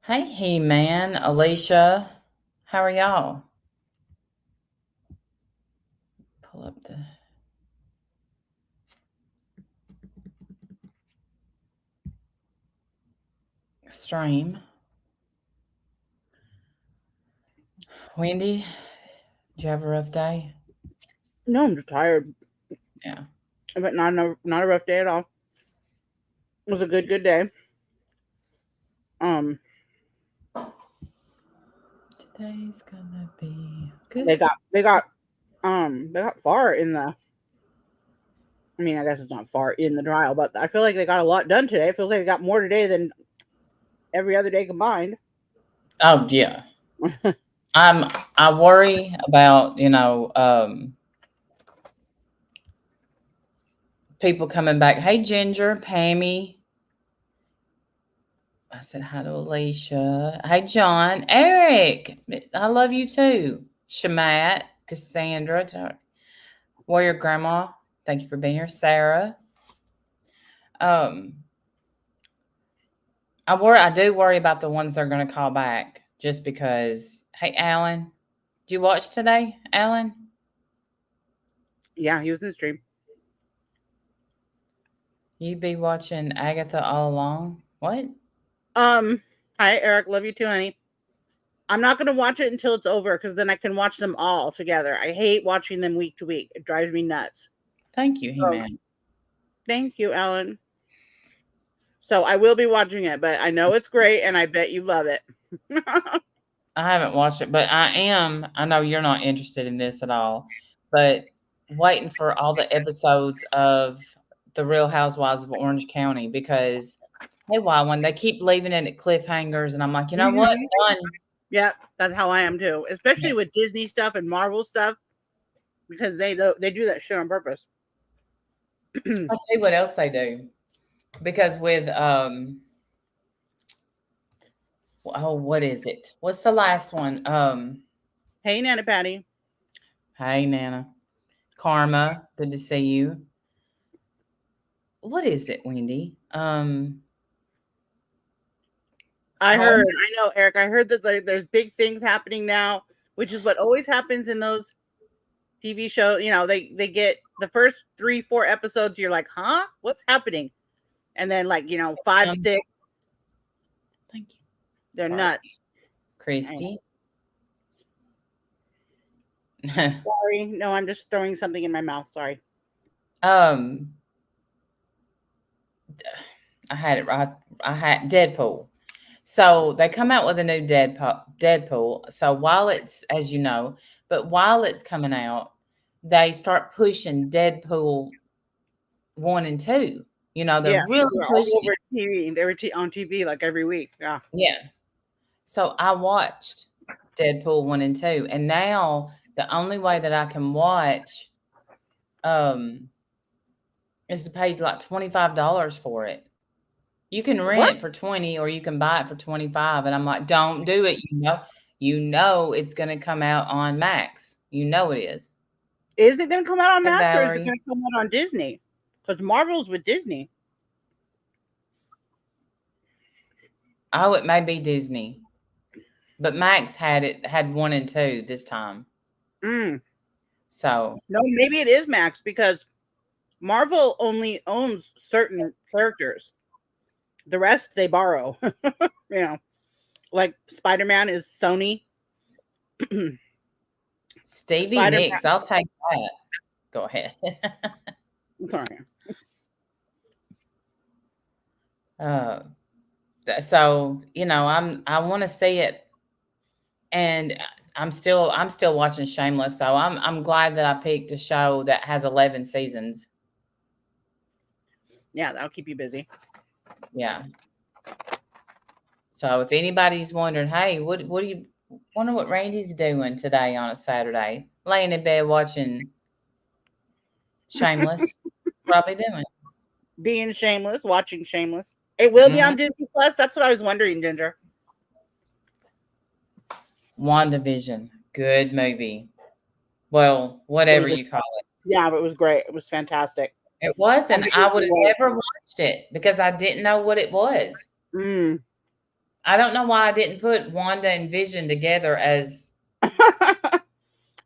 Hey, He-Man, Alicia, how are y'all? Pull up the stream. Wendy, did you have a rough day? No, I'm just tired, Yeah. but not a rough day at all. It was a good day. Um, Today's gonna be good. they got far in the. I mean, I guess it's not far in the trial, but I feel like they got a lot done today. It feels like they got more today than every other day combined. Oh yeah. I worry about, people coming back. Hey Ginger, Pammy. I said hi to Alicia. Hey John, Eric. I love you too. Shamat, Cassandra, Warrior Grandma. Thank you for being here. Sarah. Um, I do worry about the ones they're gonna call back just because. Hey, Alan, did you watch today, Alan? Yeah, he was in the stream. You be watching Agatha all along? What? Um, Hi Eric, love you too, honey. I'm not gonna watch it until it's over because then I can watch them all together. I hate watching them week to week. It drives me nuts. Thank you, He So Man. thank you, Alan. So I will be watching it, but I know it's great and I bet you love it. I haven't watched it, but I am. I know you're not interested in this at all, but waiting for all the episodes of The Real Housewives of Orange County because hey, why when they keep leaving it at cliffhangers, and I'm like, you know what? Mhm. Done. Yeah, that's how I am too. Especially with Disney stuff and Marvel stuff because they do that shit on purpose. I'll tell you what else they do. Because with oh, what is it? What's the last one? Hey, Nana Patty. Hey Nana. Karma, good to see you. What is it, Wendy? Home. I know, Eric. I heard that there's big things happening now, which is what always happens in those TV shows. They get the first 3, 4 episodes. You're like, huh, what's happening? And then like 5, Um, 6, thank you. they're Sorry. nuts. I know. Christy. Sorry, no, I'm just throwing something in my mouth. Sorry. um I had it right. I had Deadpool. So they come out with a new Deadpool. So while it's, as you know, but while it's coming out, they start pushing Deadpool 1 and 2. They're Yeah, really they're all pushing it. over TV. They were on TV like every week. Yeah. Yeah. So I watched Deadpool 1 and 2, and now the only way that I can watch um is to pay like $25 for it. You can rent What it for 20 or you can buy it for 25, and I'm like, "Don't do it, it's gonna come out on Max. You know it is." is it going to come out on Hey, Max or is it Valerie. going to come out on Disney? Because Marvel's with Disney. Oh, it may be Disney, but Max had 1 and 2 this time. Mm. So, No, maybe it is Max because Marvel only owns certain characters. The rest they borrow. you know, like Spider Man is Sony. Stevie Spider Nicks, I'll take that. Go ahead. Man. Sorry. Uh, so, I wanna see it, and I'm still watching Shameless, though. I'm glad that I picked a show that has 11 seasons. Yeah, that'll keep you busy. Yeah. So if anybody's wondering, hey, what do you wonder what Randy's doing today on a Saturday? Laying in bed watching Shameless. Probably doing. Being shameless, watching Shameless. It will be Mm-hmm. on Disney Plus. That's what I was wondering, Ginger. WandaVision. Good movie. Well, It whatever was a you call it. Yeah, but it was great. It was fantastic. It was, I and think I it would have was never watched it because I didn't know what it was. great. Mm. I don't know why I didn't put Wanda and Vision together as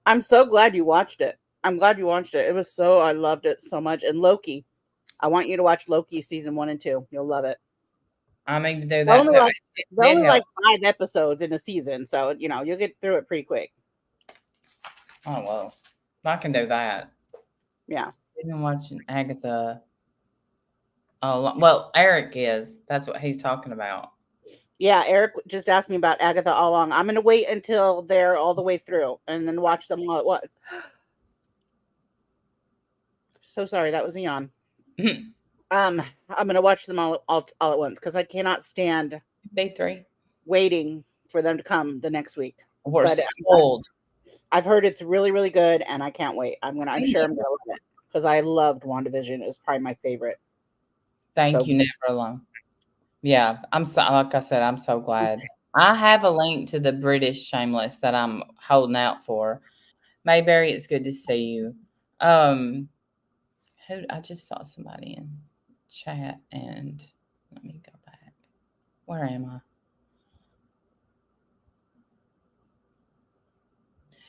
I'm so glad you watched it. I'm glad you watched it. It was so I loved it so much. And Loki, I want you to watch Loki season 1 and 2. You'll love it. I need to do They're that only too. like It they're did only help. like 5 episodes in a season, so you'll get through it pretty quick. Oh well, I can do that. Yeah. I've been watching Agatha. Oh well, Eric is. That's what he's talking about. Yeah, Eric just asked me about Agatha all along. I'm gonna wait until they're all the way through and then watch them all at once. So sorry, that was a yawn. I'm gonna watch them all at once because I cannot stand B3. waiting for them to come the next week. We're But spoiled. I've heard it's really, really good, and I can't wait. I'm sure I'm gonna love it because I loved WandaVision. It was probably my favorite. Thank So you, Never Alone. Yeah, I'm so like I said, I'm so glad. I have a link to the British Shameless that I'm holding out for. Mayberry, it's good to see you. Who I just saw somebody in chat and let me go back. Where am I?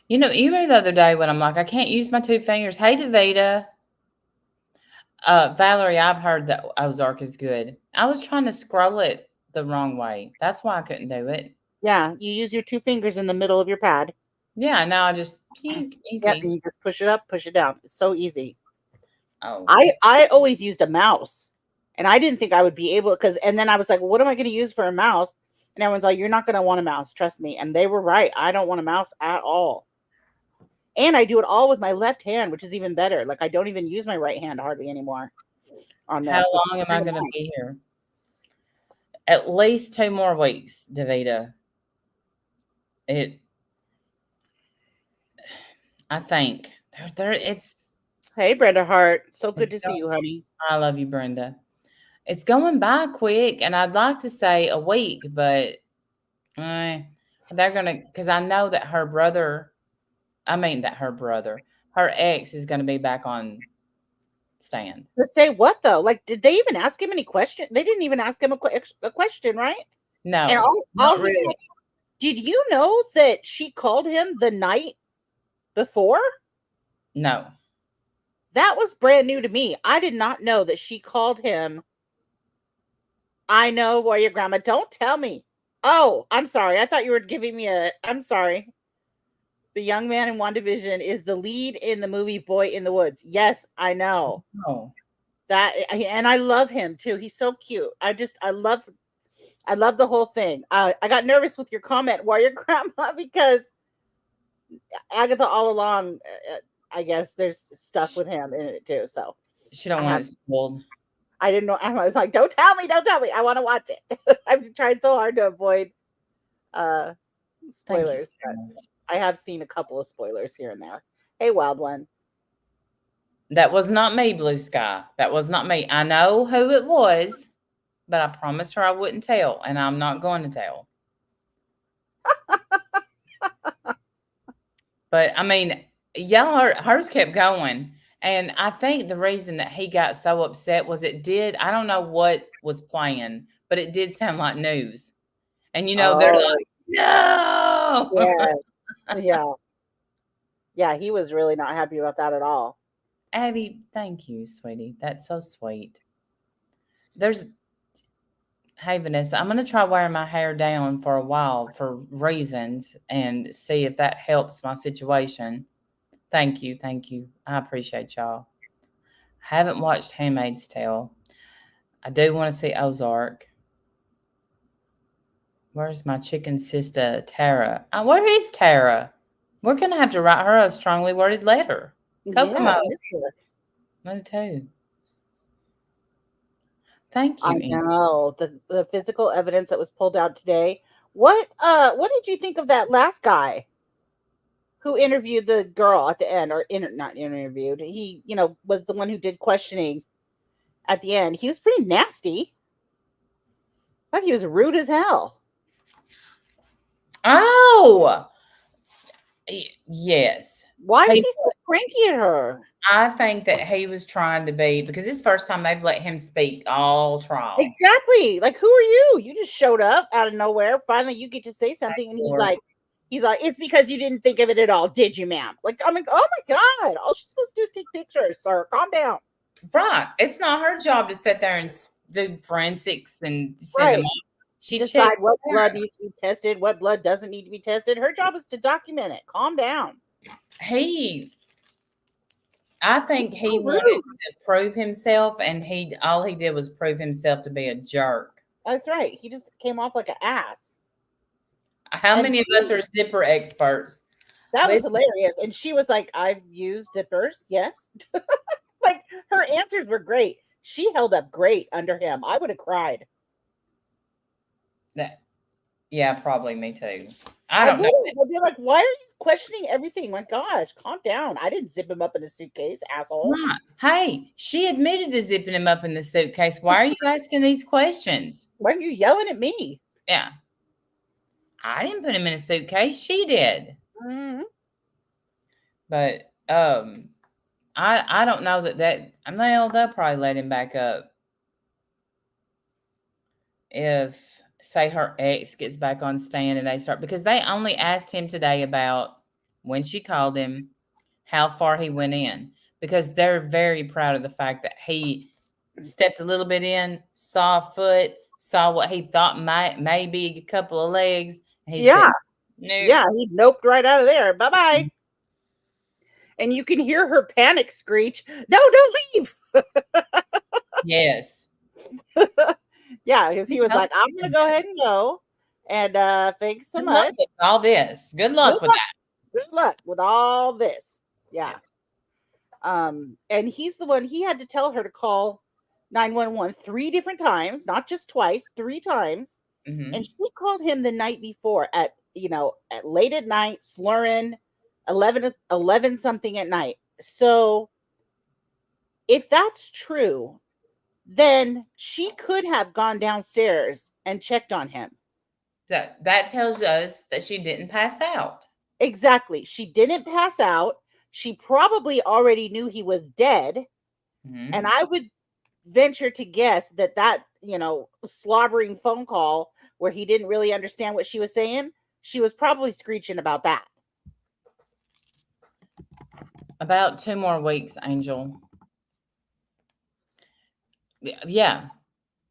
Even the other day when I'm like, I can't use my two fingers. Hey, Davita. Valerie, I've heard that Ozark is good. I was trying to scroll it the wrong way. That's why I couldn't do it. yeah, you use your 2 fingers in the middle of your pad. Yeah, now I just Yep, easy. and you just push it up, push it down. It's so easy. Oh, I always used a mouse, and I didn't think I would be able because. And then I was like, "What am I going to use for a mouse?" And everyone's like, "You're not going to want a mouse, trust me." And they were right. I don't want a mouse at all. And I do it all with my left hand, which is even better. Like I don't even use my right hand hardly anymore on how this, which is long am I kind of going to nice. be here? At least 2 more weeks, Davita. It. I think it's Hey, Brenda Hart, so good it's to see going. you, honey. I love you, Brenda. It's going by quick, and I'd like to say a week, but eh, they're gonna because I know that her brother. I mean that her ex is gonna be back on stand. To say what though? Like, did they even ask him any question? They didn't even ask him a question, right? And No, all not he really. said, did you know that she called him the night before? No. That was brand new to me. I did not know that she called him. I know where your grandma. Don't tell me. Oh, I'm sorry. I thought you were giving me a. I'm sorry. The young man in WandaVision is the lead in the movie Boy in the Woods. Yes, I know Oh, that, and I love him too. He's so cute. I love the whole thing. I got nervous with your comment, Warrior Grandma, because Agatha all along, I guess there's stuff with him in it too. So she don't I want have, it spoiled. I didn't know. I was like, don't tell me, don't tell me. I want to watch it. I've tried so hard to avoid uh Thank you spoilers, so but much. I have seen a couple of spoilers here and there. Hey, Wild One. That was not me, Blue Sky. That was not me. I know who it was, but I promised her I wouldn't tell, and I'm not going to tell. But I mean, y'all, hers kept going. And I think the reason that he got so upset was I don't know what was playing, but it did sound like news. And they're Oh, like, no. yeah, yeah, yeah. He was really not happy about that at all. Abby, thank you, sweetie. That's so sweet. There's Hey, Vanessa, I'm going to try wearing my hair down for a while for reasons and see if that helps my situation. Thank you. Thank you. I appreciate y'all. I haven't watched Handmaid's Tale. I do want to see Ozark. Where's my chicken sister, Tara? Where is Tara? We're going to have to write her a strongly worded letter. Yeah, Kokomo, I miss her. me too. Thank I you, Amy. know the physical evidence that was pulled out today. What did you think of that last guy who interviewed the girl at the end, or not interviewed? He, was the one who did questioning at the end. He was pretty nasty. I thought he was rude as hell. Oh, yes. Why is He he so cranky at her? I think that he was trying to be, because it's the first time they've let him speak all trial. Exactly. Like, who are you? You just showed up out of nowhere. Finally, you get to say something, and Lord. he's like, it's because you didn't think of it at all, did you, ma'am? Like, I'm like, oh my god, all she's supposed to do is take pictures, sir. Calm down. Right. It's not her job to sit there and do forensics and send them Right. off. She Decide checked. what blood needs to be tested, what blood doesn't need to be tested. Her job is to document it. Calm down. I think he wanted to prove himself, and all he did was prove himself to be a jerk. That's right. He just came off like an ass. How And many of us are zipper experts? That was hilarious. And she was like, I've used zippers. Yes. Like, her answers were great. She held up great under him. I would have cried. Yeah, probably me too. I don't know. I'd be like, why are you questioning everything? My gosh, calm down. I didn't zip him up in a suitcase, asshole. Right. Hey, she admitted to zipping him up in the suitcase. Why are you asking these questions? Why are you yelling at me? Yeah. I didn't put him in a suitcase. She did. Mm-hmm. But I don't know well, they'll probably let him back up if, say, her ex gets back on stand and they start, because they only asked him today about when she called him, how far he went in, because they're very proud of the fact that he stepped a little bit in, saw a foot, saw what he thought may be a couple of legs. And he said, no. Yeah, he noped right out of there. Bye-bye. And you can hear her panic screech, no, don't leave. Yes. Yeah, because he was like, I'm going to go ahead and go. And thanks so much. With all this. Good luck with that. Good luck with all this. Yeah. And he's the one, he had to tell her to call 911 3 different times, not just twice, 3 times. Mm-hmm. And she called him the night before at late at night, slurring, 11 something at night. So if that's true, then she could have gone downstairs and checked on him. That tells us that she didn't pass out. Exactly. She didn't pass out. She probably already knew he was dead. Mm-hmm. And I would venture to guess that slobbering phone call where he didn't really understand what she was saying, she was probably screeching about that. About 2 more weeks, Angel. Yeah.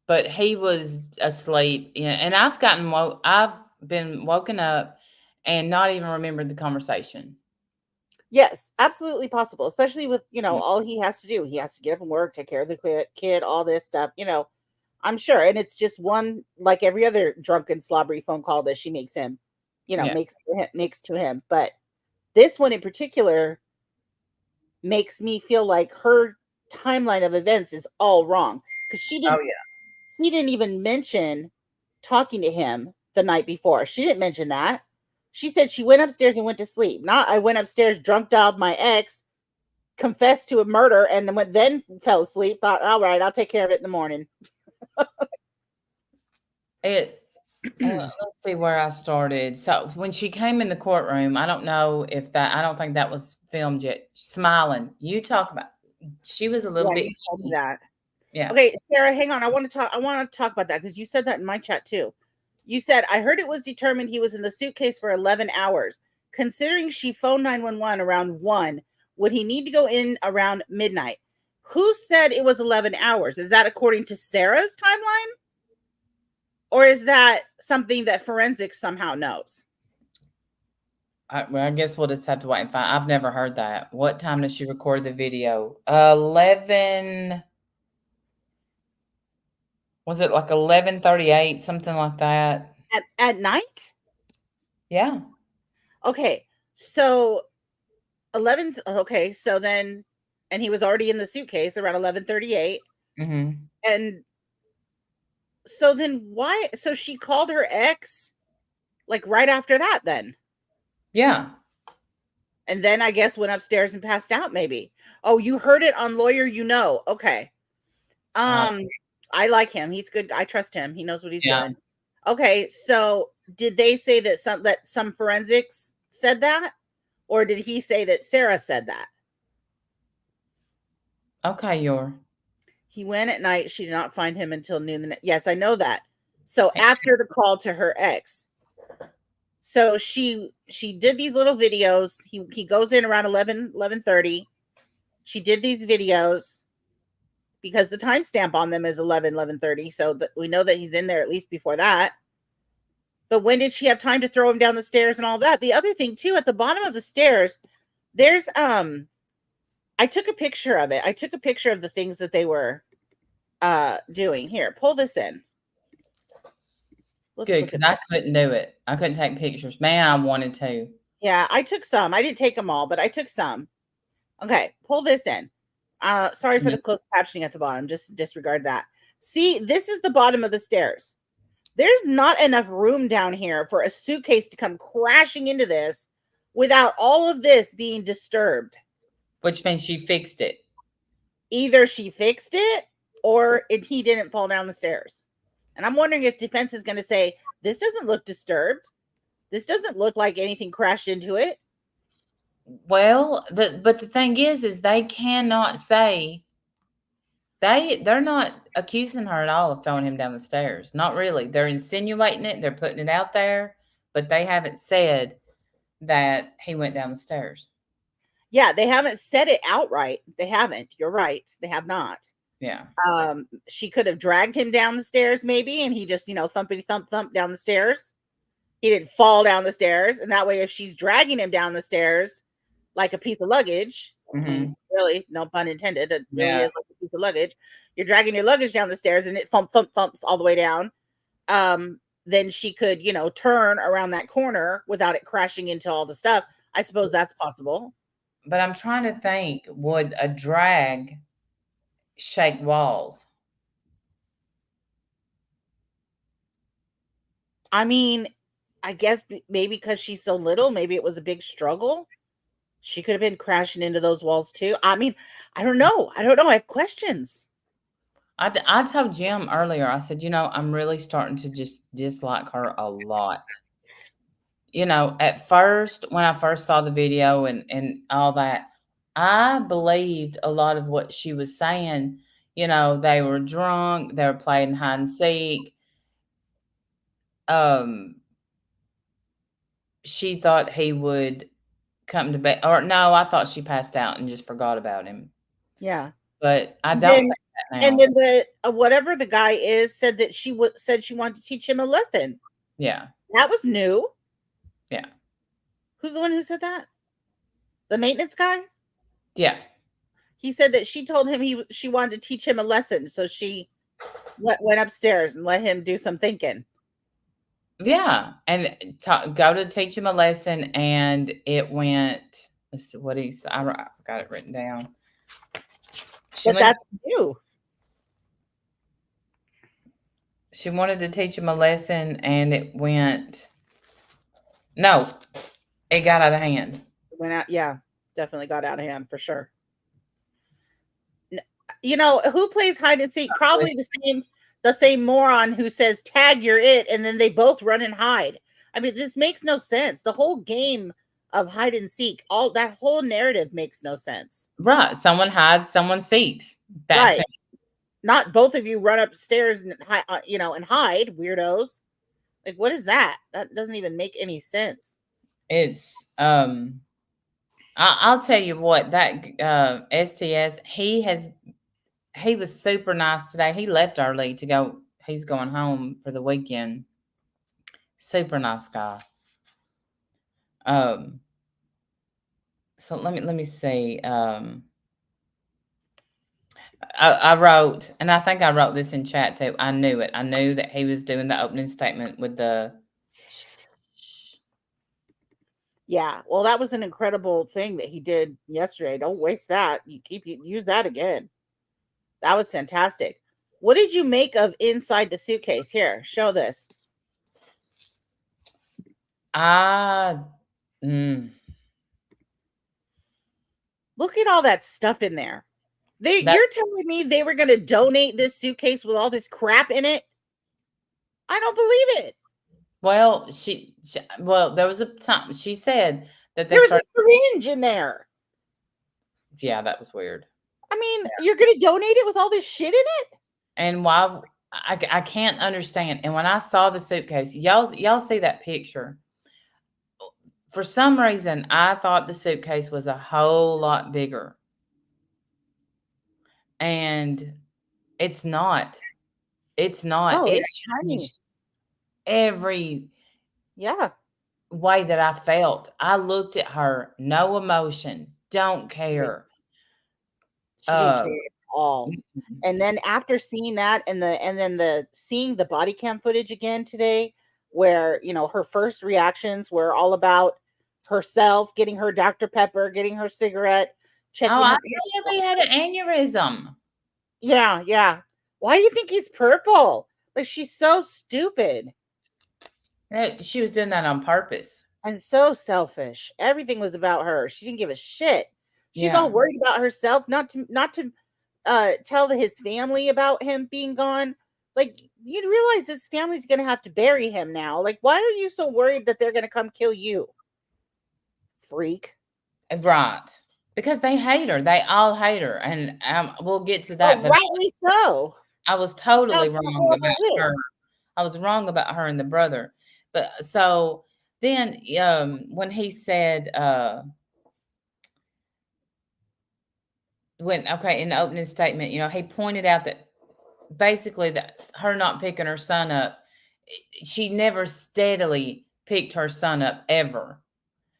But he was asleep, and I've been woken up and not even remembered the conversation. Yes, absolutely possible, especially with, all he has to do. He has to get up and work, take care of the kid, all this stuff, I'm sure. And it's just one, like every other drunken, slobbery phone call that she makes him, makes to him. But this one in particular makes me feel like her timeline of events is all wrong, because she didn't even mention talking to him the night before. She didn't mention that. She said she went upstairs and went to sleep. Not, I went upstairs, drunk dialed my ex, confessed to a murder, and then fell asleep. Thought, all right, I'll take care of it in the morning. Let's see where I started. So when she came in the courtroom, I don't think that was filmed yet. Smiling. You talk about. She was a little bit. That. Yeah. Okay, Sarah, hang on. I want to talk about that, because you said that in my chat too. You said, I heard it was determined he was in the suitcase for 11 hours. Considering she phoned 911 around 1, would he need to go in around midnight? Who said it was 11 hours? Is that according to Sarah's timeline? Or is that something that forensics somehow knows? I guess we'll just have to wait and find. I've never heard that. What time did she record the video? 11. Was it like 11:38, something like that? At night? Yeah. Okay. So 11. Okay. So then, and he was already in the suitcase around 11:38. Mm-hmm. And so then why? So she called her ex like right after that then? Yeah. And then I guess went upstairs and passed out maybe. Oh, you heard it on Lawyer, Okay. I like him. He's good. I trust him. He knows what he's doing. Okay. So did they say that some forensics said that? Or did he say that Sarah said that? Okay, He went at night. She did not find him until noon. Yes, I know that. So after the call to her ex, so she did these little videos. He goes in around 11:30. She did these videos because the timestamp on them is 11:30. So that we know that he's in there at least before that. But when did she have time to throw him down the stairs and all that? The other thing too, at the bottom of the stairs, there's I took a picture of it. I took a picture of the things that they were doing. Here, pull this in. Let's good, look because at I this. couldn't do it. I couldn't take pictures. Man, I wanted to. Yeah, I took some. I didn't take them all, but I took some. Okay, pull this in. Sorry for Mhm. the closed captioning at the bottom. Just disregard that. See, this is the bottom of the stairs. There's not enough room down here for a suitcase to come crashing into this without all of this being disturbed. Which means she fixed it. Either she fixed it or he didn't fall down the stairs. And I'm wondering if defense is going to say, this doesn't look disturbed. This doesn't look like anything crashed into it. Well, but the thing is they cannot say they're not accusing her at all of throwing him down the stairs. Not really. They're insinuating it. They're putting it out there, but they haven't said that he went down the stairs. Yeah, they haven't said it outright. They haven't. You're right. They have not. Yeah. She could have dragged him down the stairs, maybe, and he just, thumpity thump thump down the stairs. He didn't fall down the stairs, and that way, if she's dragging him down the stairs like a piece of luggage, I mean, really, no pun intended, it really Yeah. is like a piece of luggage. You're dragging your luggage down the stairs, and it thumps all the way down. Then she could, turn around that corner without it crashing into all the stuff. I suppose that's possible. But I'm trying to think, would a drag shake walls? I mean, I guess maybe because she's so little, maybe it was a big struggle. She could have been crashing into those walls too. I mean, I don't know. I have questions. I told Jim earlier, I said, I'm really starting to just dislike her a lot. At first, when I first saw the video and all that, I believed a lot of what she was saying. They were drunk, they were playing hide and seek. Um, she thought he would come to bed, or no, I thought she passed out and just forgot about him. Yeah. But I And don't then, think that and now. then the whatever the guy is said that said she wanted to teach him a lesson. Yeah, That was new. yeah, Who's the one who said that? The maintenance guy? yeah. He said that she told him she wanted to teach him a lesson, so she went upstairs and let him do some thinking. Yeah, and go to teach him a lesson, and it went. Let's see what I got it written down. She But that's new. She wanted to teach him a lesson, and it went. No, it got out of hand. Went out, yeah, definitely got out of hand for sure. Who plays hide and seek? Probably the same moron who says tag you're it, and then they both run and hide. I mean, this makes no sense. The whole game of hide and seek, all that whole narrative makes no sense. Right, someone hides, someone seeks. That's right. Not both of you run upstairs and and hide, weirdos. Like, what is that? That doesn't even make any sense. It's I'll tell you what, that STS, he was super nice today. He left early to go. He's going home for the weekend. Super nice guy. So let me see. I wrote, and I think I wrote this in chat too. I knew it. I knew that he was doing the opening statement with the. Yeah, well, that was an incredible thing that he did yesterday. Don't waste that. Use that again. That was fantastic. What did you make of inside the suitcase? Here, show this. Look at all that stuff in there. You're telling me they were going to donate this suitcase with all this crap in it? I don't believe it. Well, there was a time she said that there was a syringe in there. Yeah, that was weird. I mean, you're going to donate it with all this shit in it? And why I can't understand. And when I saw the suitcase, y'all see that picture. For some reason, I thought the suitcase was a whole lot bigger. And it's not. It's not. No, It it's tiny. changed every Yeah. way that I felt. I looked at her, no emotion, don't Right. care. She didn't care at all. Mm-mm. And then after seeing that and then seeing the body cam footage again today, where her first reactions were all about herself, getting her Dr. Pepper, getting her cigarette, Oh, checking I her. thought he had an aneurysm. Yeah, yeah. Why do you think he's purple? Like, she's so stupid She was doing that on purpose. and so selfish. Everything was about her. She didn't give a shit. She's all Yeah. worried about herself, not to tell his family about him being gone. Like, you realize this family's gonna have to bury him now. Like, why are you so worried that they're gonna come kill you? Freak. Right. Because they hate her. They all hate her. And we'll get to that. Oh, But rightly so. I was totally That's a wrong horrible about wig. her. I was wrong about her and the brother. But so then when he said in the opening statement, he pointed out that basically that her not picking her son up, she never steadily picked her son up ever.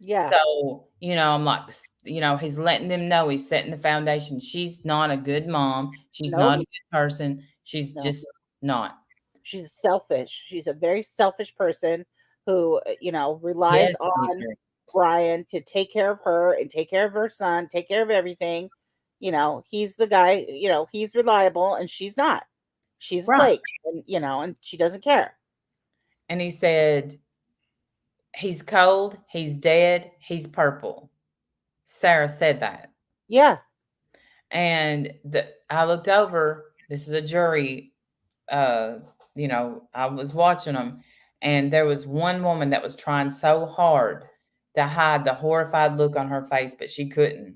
Yeah. So, I'm like, he's letting them know he's setting the foundation. She's not a good mom. She's Nope. not a good person. She's No. just not. She's selfish. She's a very selfish person who, relies Yes, on Deidre. Brian to take care of her and take care of her son, take care of everything. He's the guy, he's reliable and she's not. She's a Right. flake and she doesn't care. And he said, he's cold, he's dead, he's purple. Sarah said that. Yeah. And I looked over, this is a jury, I was watching them, and there was one woman that was trying so hard to hide the horrified look on her face, but she couldn't.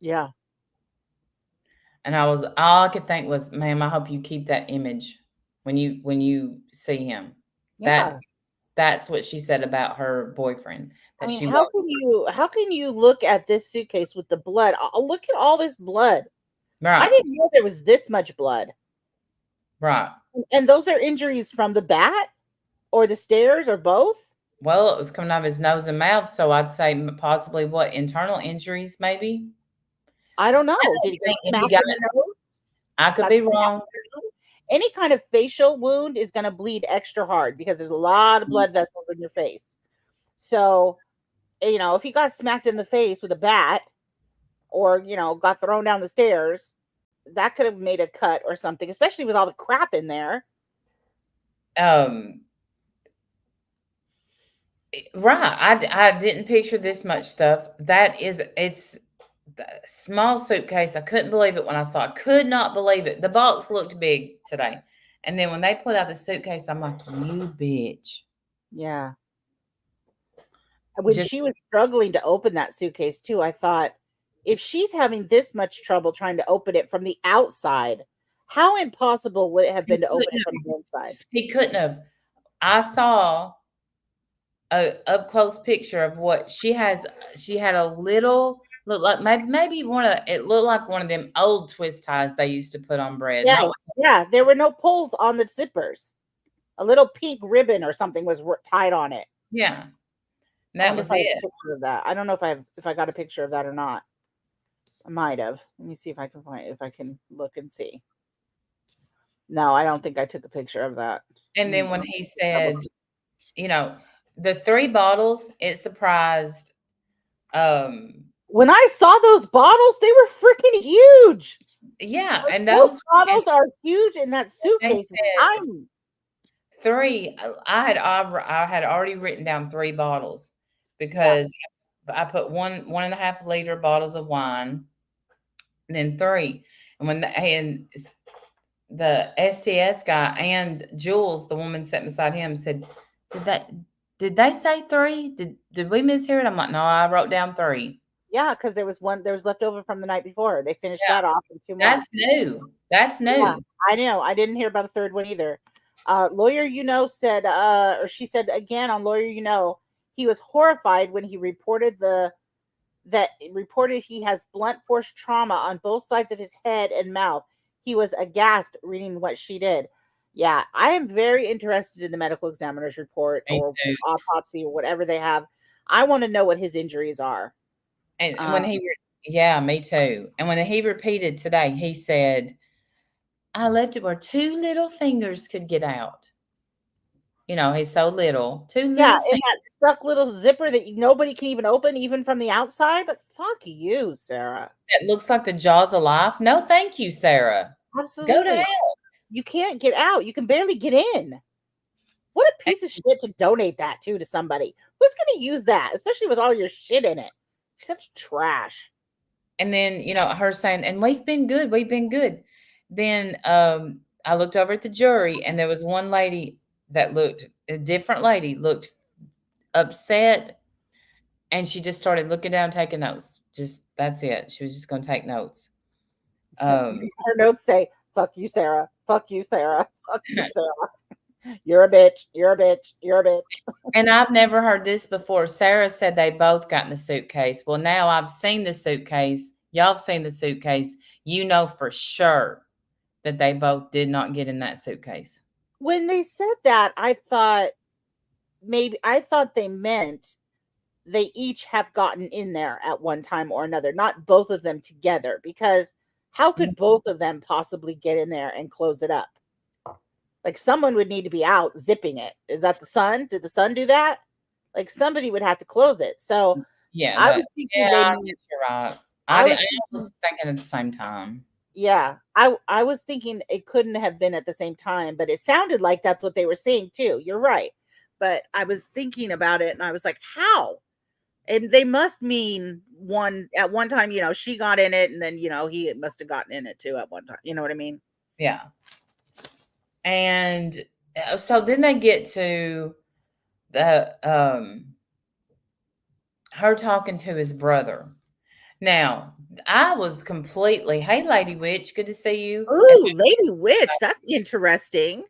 Yeah. And all I could think was, ma'am, I hope you keep that image when you see him. Yeah. That's what she said about her boyfriend. I That mean, she how can you look at this suitcase with the blood? Look at all this blood. I right, didn't know there was this much blood. right. And those are injuries from the bat or the stairs or both? Well, it was coming out of his nose and mouth, so I'd say possibly what internal injuries, maybe. I don't know. I don't Did he get think if smacked he got in the nose? I could Got be smacked wrong. in the nose? Any kind of facial wound is going to bleed extra hard because there's a lot of blood vessels in your face. So, if he got smacked in the face with a bat or, got thrown down the stairs, that could have made a cut or something, especially with all the crap in there. Right. I didn't picture this much stuff. It's the small suitcase. I couldn't believe it when I saw it. Could not believe it. The box looked big today. And then when they pulled out the suitcase, I'm like, you bitch. Yeah. When Just she was struggling to open that suitcase too, I thought, if she's having this much trouble trying to open it from the outside, how impossible would it have been to open it from the inside? he couldn't have. I saw a up close picture of what she has. She had a little look like maybe it looked like one of them old twist ties they used to put on bread. Yes, yeah, there were no pulls on the zippers. A little pink ribbon or something was tied on it. Yeah. And that was I have it. a picture of that. I don't know if I got a picture of that or not. I might have. Let me see if I can look and see. No, I don't think I took a picture of that. And then when he said, the 3 bottles, it surprised. When I saw those bottles, they were freaking huge. Yeah, and those bottles are huge, and that suitcase is tiny. 3. I had already written down 3 bottles because I put 1.5 liter bottles of wine, and then 3. And when the STS guy and Jules, the woman sitting beside him, said, Did they say 3? Did we mishear it? I'm like, no, I wrote down 3. Yeah, because there was left over from the night before. They finished Yeah, that off in 2 more. that's new. That's Yeah, new. I know. I didn't hear about a third one either. Lawyer said, or she said again on Lawyer he was horrified when he reported he has blunt force trauma on both sides of his head and mouth. He was aghast reading what she did. Yeah, I am very interested in the medical examiner's report Me or too. autopsy or whatever they have. I want to know what his injuries are. And Um, when yeah, me too. And when he repeated today, he said, "I left it where 2 little fingers could get out." He's so little. 2 Yeah, little in fingers that stuck little zipper that nobody can even open, even from the outside. But fuck you, Sarah. that looks like the jaws of life. No, thank you, Sarah. Go to Absolutely. hell. You can't get out. You can barely get in. What a piece of shit to donate that to somebody. Who's going to use that, especially with all your shit in it? Such trash. And then, her saying, "And we've been good. We've been good." Then, I looked over at the jury, and there was one lady that a different lady looked upset, and she just started looking down, taking notes. Just that's it. She was just going to take notes. Her notes say, fuck you, Sarah. Fuck you, Sarah. Fuck you, Sarah. You're a bitch. You're a bitch. You're a bitch. And I've never heard this before. Sarah said they both got in the suitcase. Well, now I've seen the suitcase. Y'all have seen the suitcase. You know for sure that they both did not get in that suitcase. When they said that, I thought they meant they each have gotten in there at one time or another, not both of them together, because how could both of them possibly get in there and close it up? Like someone would need to be out zipping it. Is that the son? Did the son do that? Like somebody would have to close it. So Yeah, I was thinking I guess you're right. I was I was thinking, thinking at the same time. yeah, I was thinking it couldn't have been at the same time, but it sounded like that's what they were saying too. You're right. But I was thinking about it and I was like, how? And they must mean at one time, she got in it and then, he must have gotten in it too at one time. You know what I mean? Yeah. And so then they get to the her talking to his brother. Now, I was completely, "Hey, Lady Witch, good to see you." Ooh, Lady Witch, that's interesting.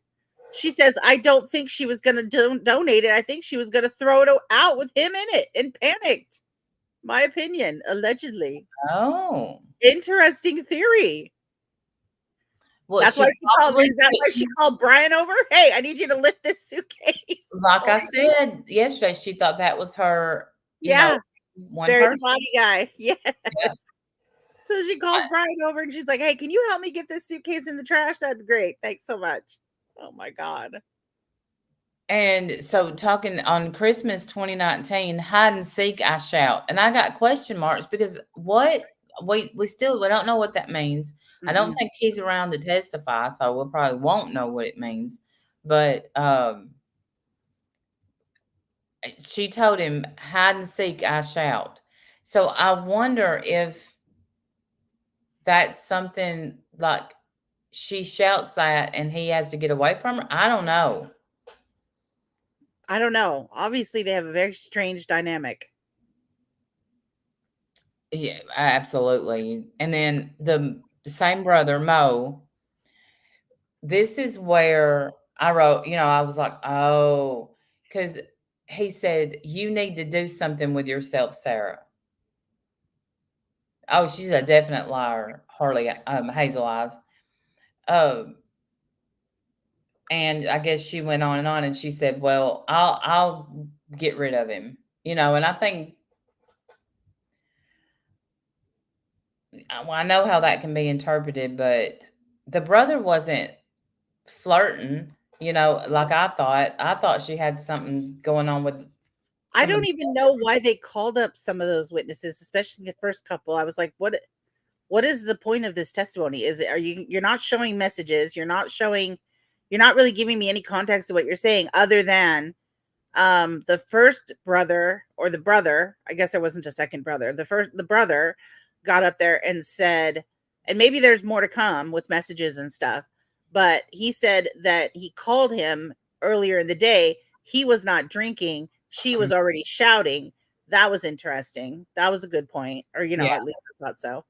She says, I don't think she was going to donate it. I think she was going to throw it out with him in it and panicked. My opinion, allegedly. Oh. Interesting theory. Well, That's she why probably is that why she called Brian over? Hey, I need you to lift this suitcase. like I said yesterday, she thought that was her, Yeah, one bury the person. body guy. Yes. Yes. So she calls Brian over and she's like, hey, can you help me get this suitcase in the trash? That'd be great. Thanks so much. Oh my God. And so talking on Christmas 2019, hide and seek, I shout. And I got question marks because what we don't know what that means. I don't Mm-mm. think he's around to testify, so we probably won't know what it means. But she told him, hide and seek, I shout. So I wonder if that's something like she shouts that and he has to get away from her. I don't know. I don't know. Obviously, they have a very strange dynamic. Yeah, absolutely. And then the same brother, Mo, this is where I wrote, I was like, oh, because he said, you need to do something with yourself, Sarah. Oh, she's a definite liar, Harley, Hazel Eyes. Um, and I guess she went on and she said, well, I'll get rid of him, and I think, well, I know how that can be interpreted, but the brother wasn't flirting, like I thought. I thought she had something going on with I some of don't even know why they called up some of those witnesses, especially the first couple. I was like, what is the point of this testimony? You're not showing messages, you're not really giving me any context to what you're saying other than the first brother or the brother, I guess there wasn't a second brother. The brother got up there and said, and maybe there's more to come with messages and stuff, but he said that he called him earlier in the day. He was not drinking. She was already shouting. That was interesting. That was a good point. Or, Yeah. at least I thought so.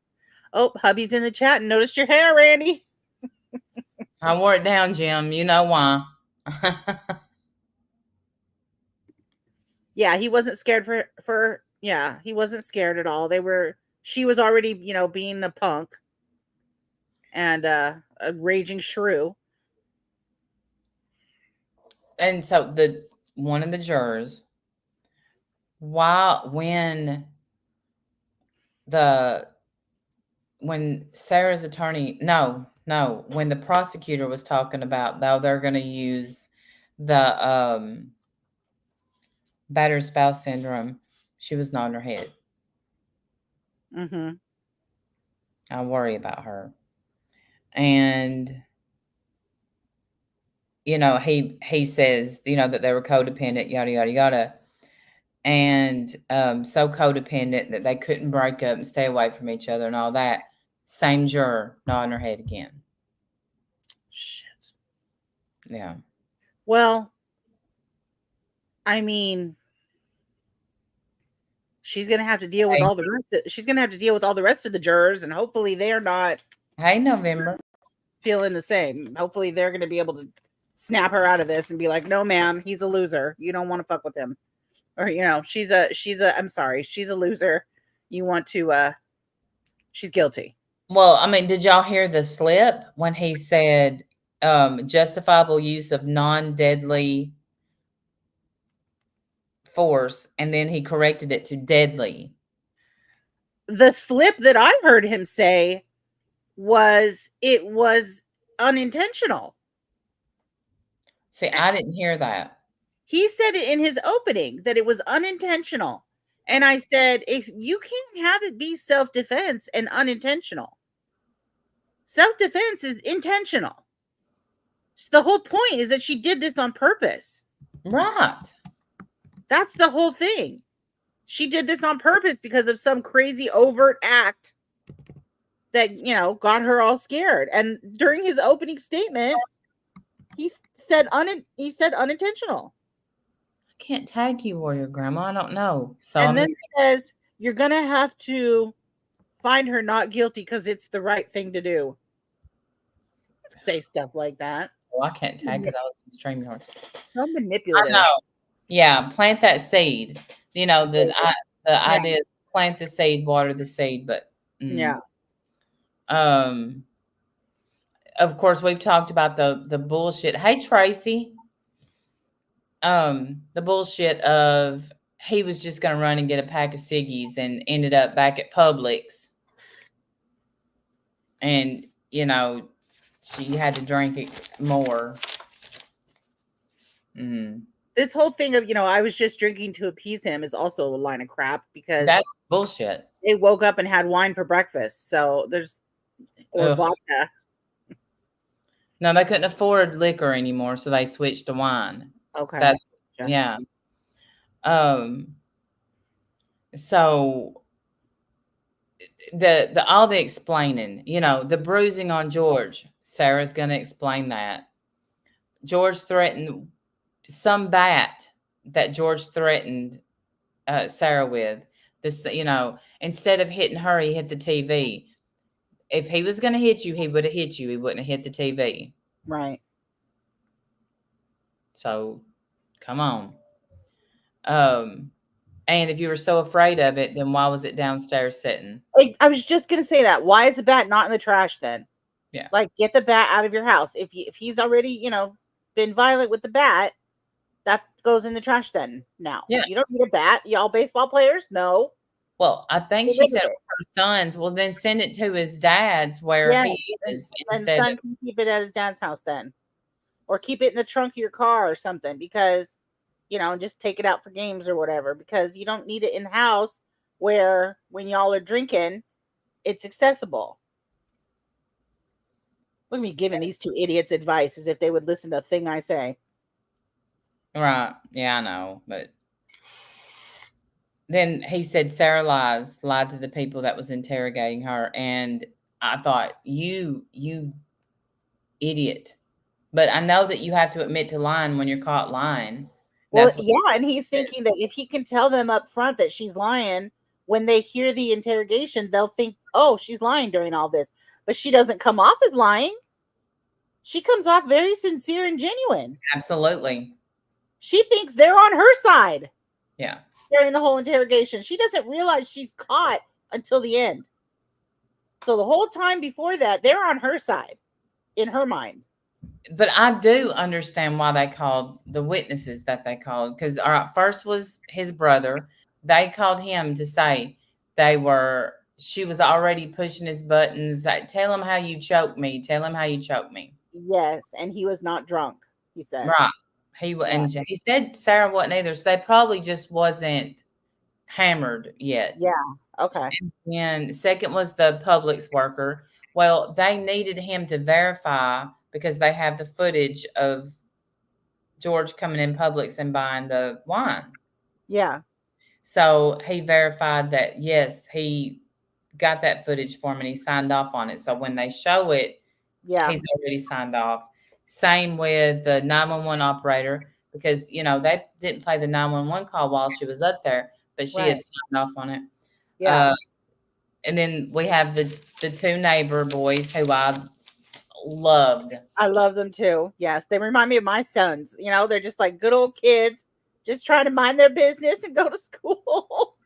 Oh, hubby's in the chat and noticed your hair, Randy. I wore it down, Jim. You know why. Yeah, he wasn't scared he wasn't scared at all. She was already, being a punk and a raging shrew. And so one of the jurors, when Sarah's attorney, when the prosecutor was talking about, though, they're going to use the battered spouse syndrome, she was nodding her head. Mm-hmm. I worry about her. And, he says, that they were codependent, yada, yada, yada. And so codependent that they couldn't break up and stay away from each other and all that. Same juror nodding her head again. Shit. Yeah. Well, I mean, she's gonna have to deal with all the rest. She's gonna have to deal with all the rest of the jurors, and hopefully they're not. Hey, November. Feeling the same. Hopefully they're gonna be able to snap her out of this and be like, "No, ma'am, he's a loser. You don't want to fuck with him." Or she's a. I'm sorry, she's a loser. You want to. She's guilty. Well, I mean, did y'all hear the slip when he said justifiable use of non-deadly force, and then he corrected it to deadly? The slip that I heard him say was unintentional. See, I didn't hear that. He said it in his opening that it was unintentional. And I said, you can't have it be self-defense and unintentional. Self-defense is intentional. The whole point is that she did this on purpose. Right. That's the whole thing. She did this on purpose because of some crazy overt act that, got her all scared. And during his opening statement, he said unintentional. I can't tag you, Warrior Grandma. I don't know. So and then says you're gonna have to find her not guilty because it's the right thing to do. Say stuff like that. Well, I can't tag because I was in StreamYard. So manipulative. I know. Yeah, plant that seed. The idea is plant the seed, water the seed, but yeah. Of course, we've talked about the bullshit. Hey, Tracy. The bullshit of he was just going to run and get a pack of ciggies and ended up back at Publix. And, she had to drink it more. This whole thing of, I was just drinking to appease him is also a line of crap because that's bullshit. They woke up and had wine for breakfast. So or vodka. No, they couldn't afford liquor anymore, so they switched to wine. Okay. Yeah. So the all the explaining, the bruising on George, Sarah's going to explain that. George threatened some bat that George threatened Sarah with. This, instead of hitting her, he hit the TV. If he was going to hit you, he would have hit you. He wouldn't have hit the TV. Right. So, come on. And if you were so afraid of it, then why was it downstairs sitting? I was just going to say that. Why is the bat not in the trash then? Yeah. Like, get the bat out of your house. If he's already, been violent with the bat, that goes in the trash then now. Yeah. You don't need a bat. Y'all baseball players? No. Well, I think she said her son's. Well, then send it to his dad's where he is. And the son can keep it at his dad's house then. Or keep it in the trunk of your car or something because, just take it out for games or whatever because you don't need it in the house where when y'all are drinking, it's accessible. Look at me giving these two idiots advice as if they would listen to a thing I say. Right. Yeah, I know. But then he said Sarah lied to the people that was interrogating her. And I thought, you idiot. But I know that you have to admit to lying when you're caught lying. Well, That's what yeah, and he's thinking that if he can tell them up front that she's lying, when they hear the interrogation, they'll think, oh, she's lying during all this. But she doesn't come off as lying. She comes off very sincere and genuine. absolutely. She thinks they're on her side Yeah. during the whole interrogation. She doesn't realize she's caught until the end. So the whole time before that, they're on her side in her mind. But I do understand why they called the witnesses that they called, because all right, first was his brother. They called him to say she was already pushing his buttons. Like, tell him how you choked me. Tell him how you choked me. Yes, and he was not drunk, he said. Right. Yeah. And he said Sarah wasn't either. So they probably just wasn't hammered yet. Yeah. Okay. And second was the Publix worker. Well, they needed him to verify because they have the footage of George coming in Publix and buying the wine. Yeah. So he verified that, yes, he got that footage for him and he signed off on it. So when they show it, Yeah. he's already signed off. Same with the 911 operator, because, you know, they didn't play the 911 call while she was up there, but she had Right. signed off on it. Yeah. And then we have the two neighbor boys who I loved. I love them too. Yes. They remind me of my sons. You know, they're just like good old kids, just trying to mind their business and go to school.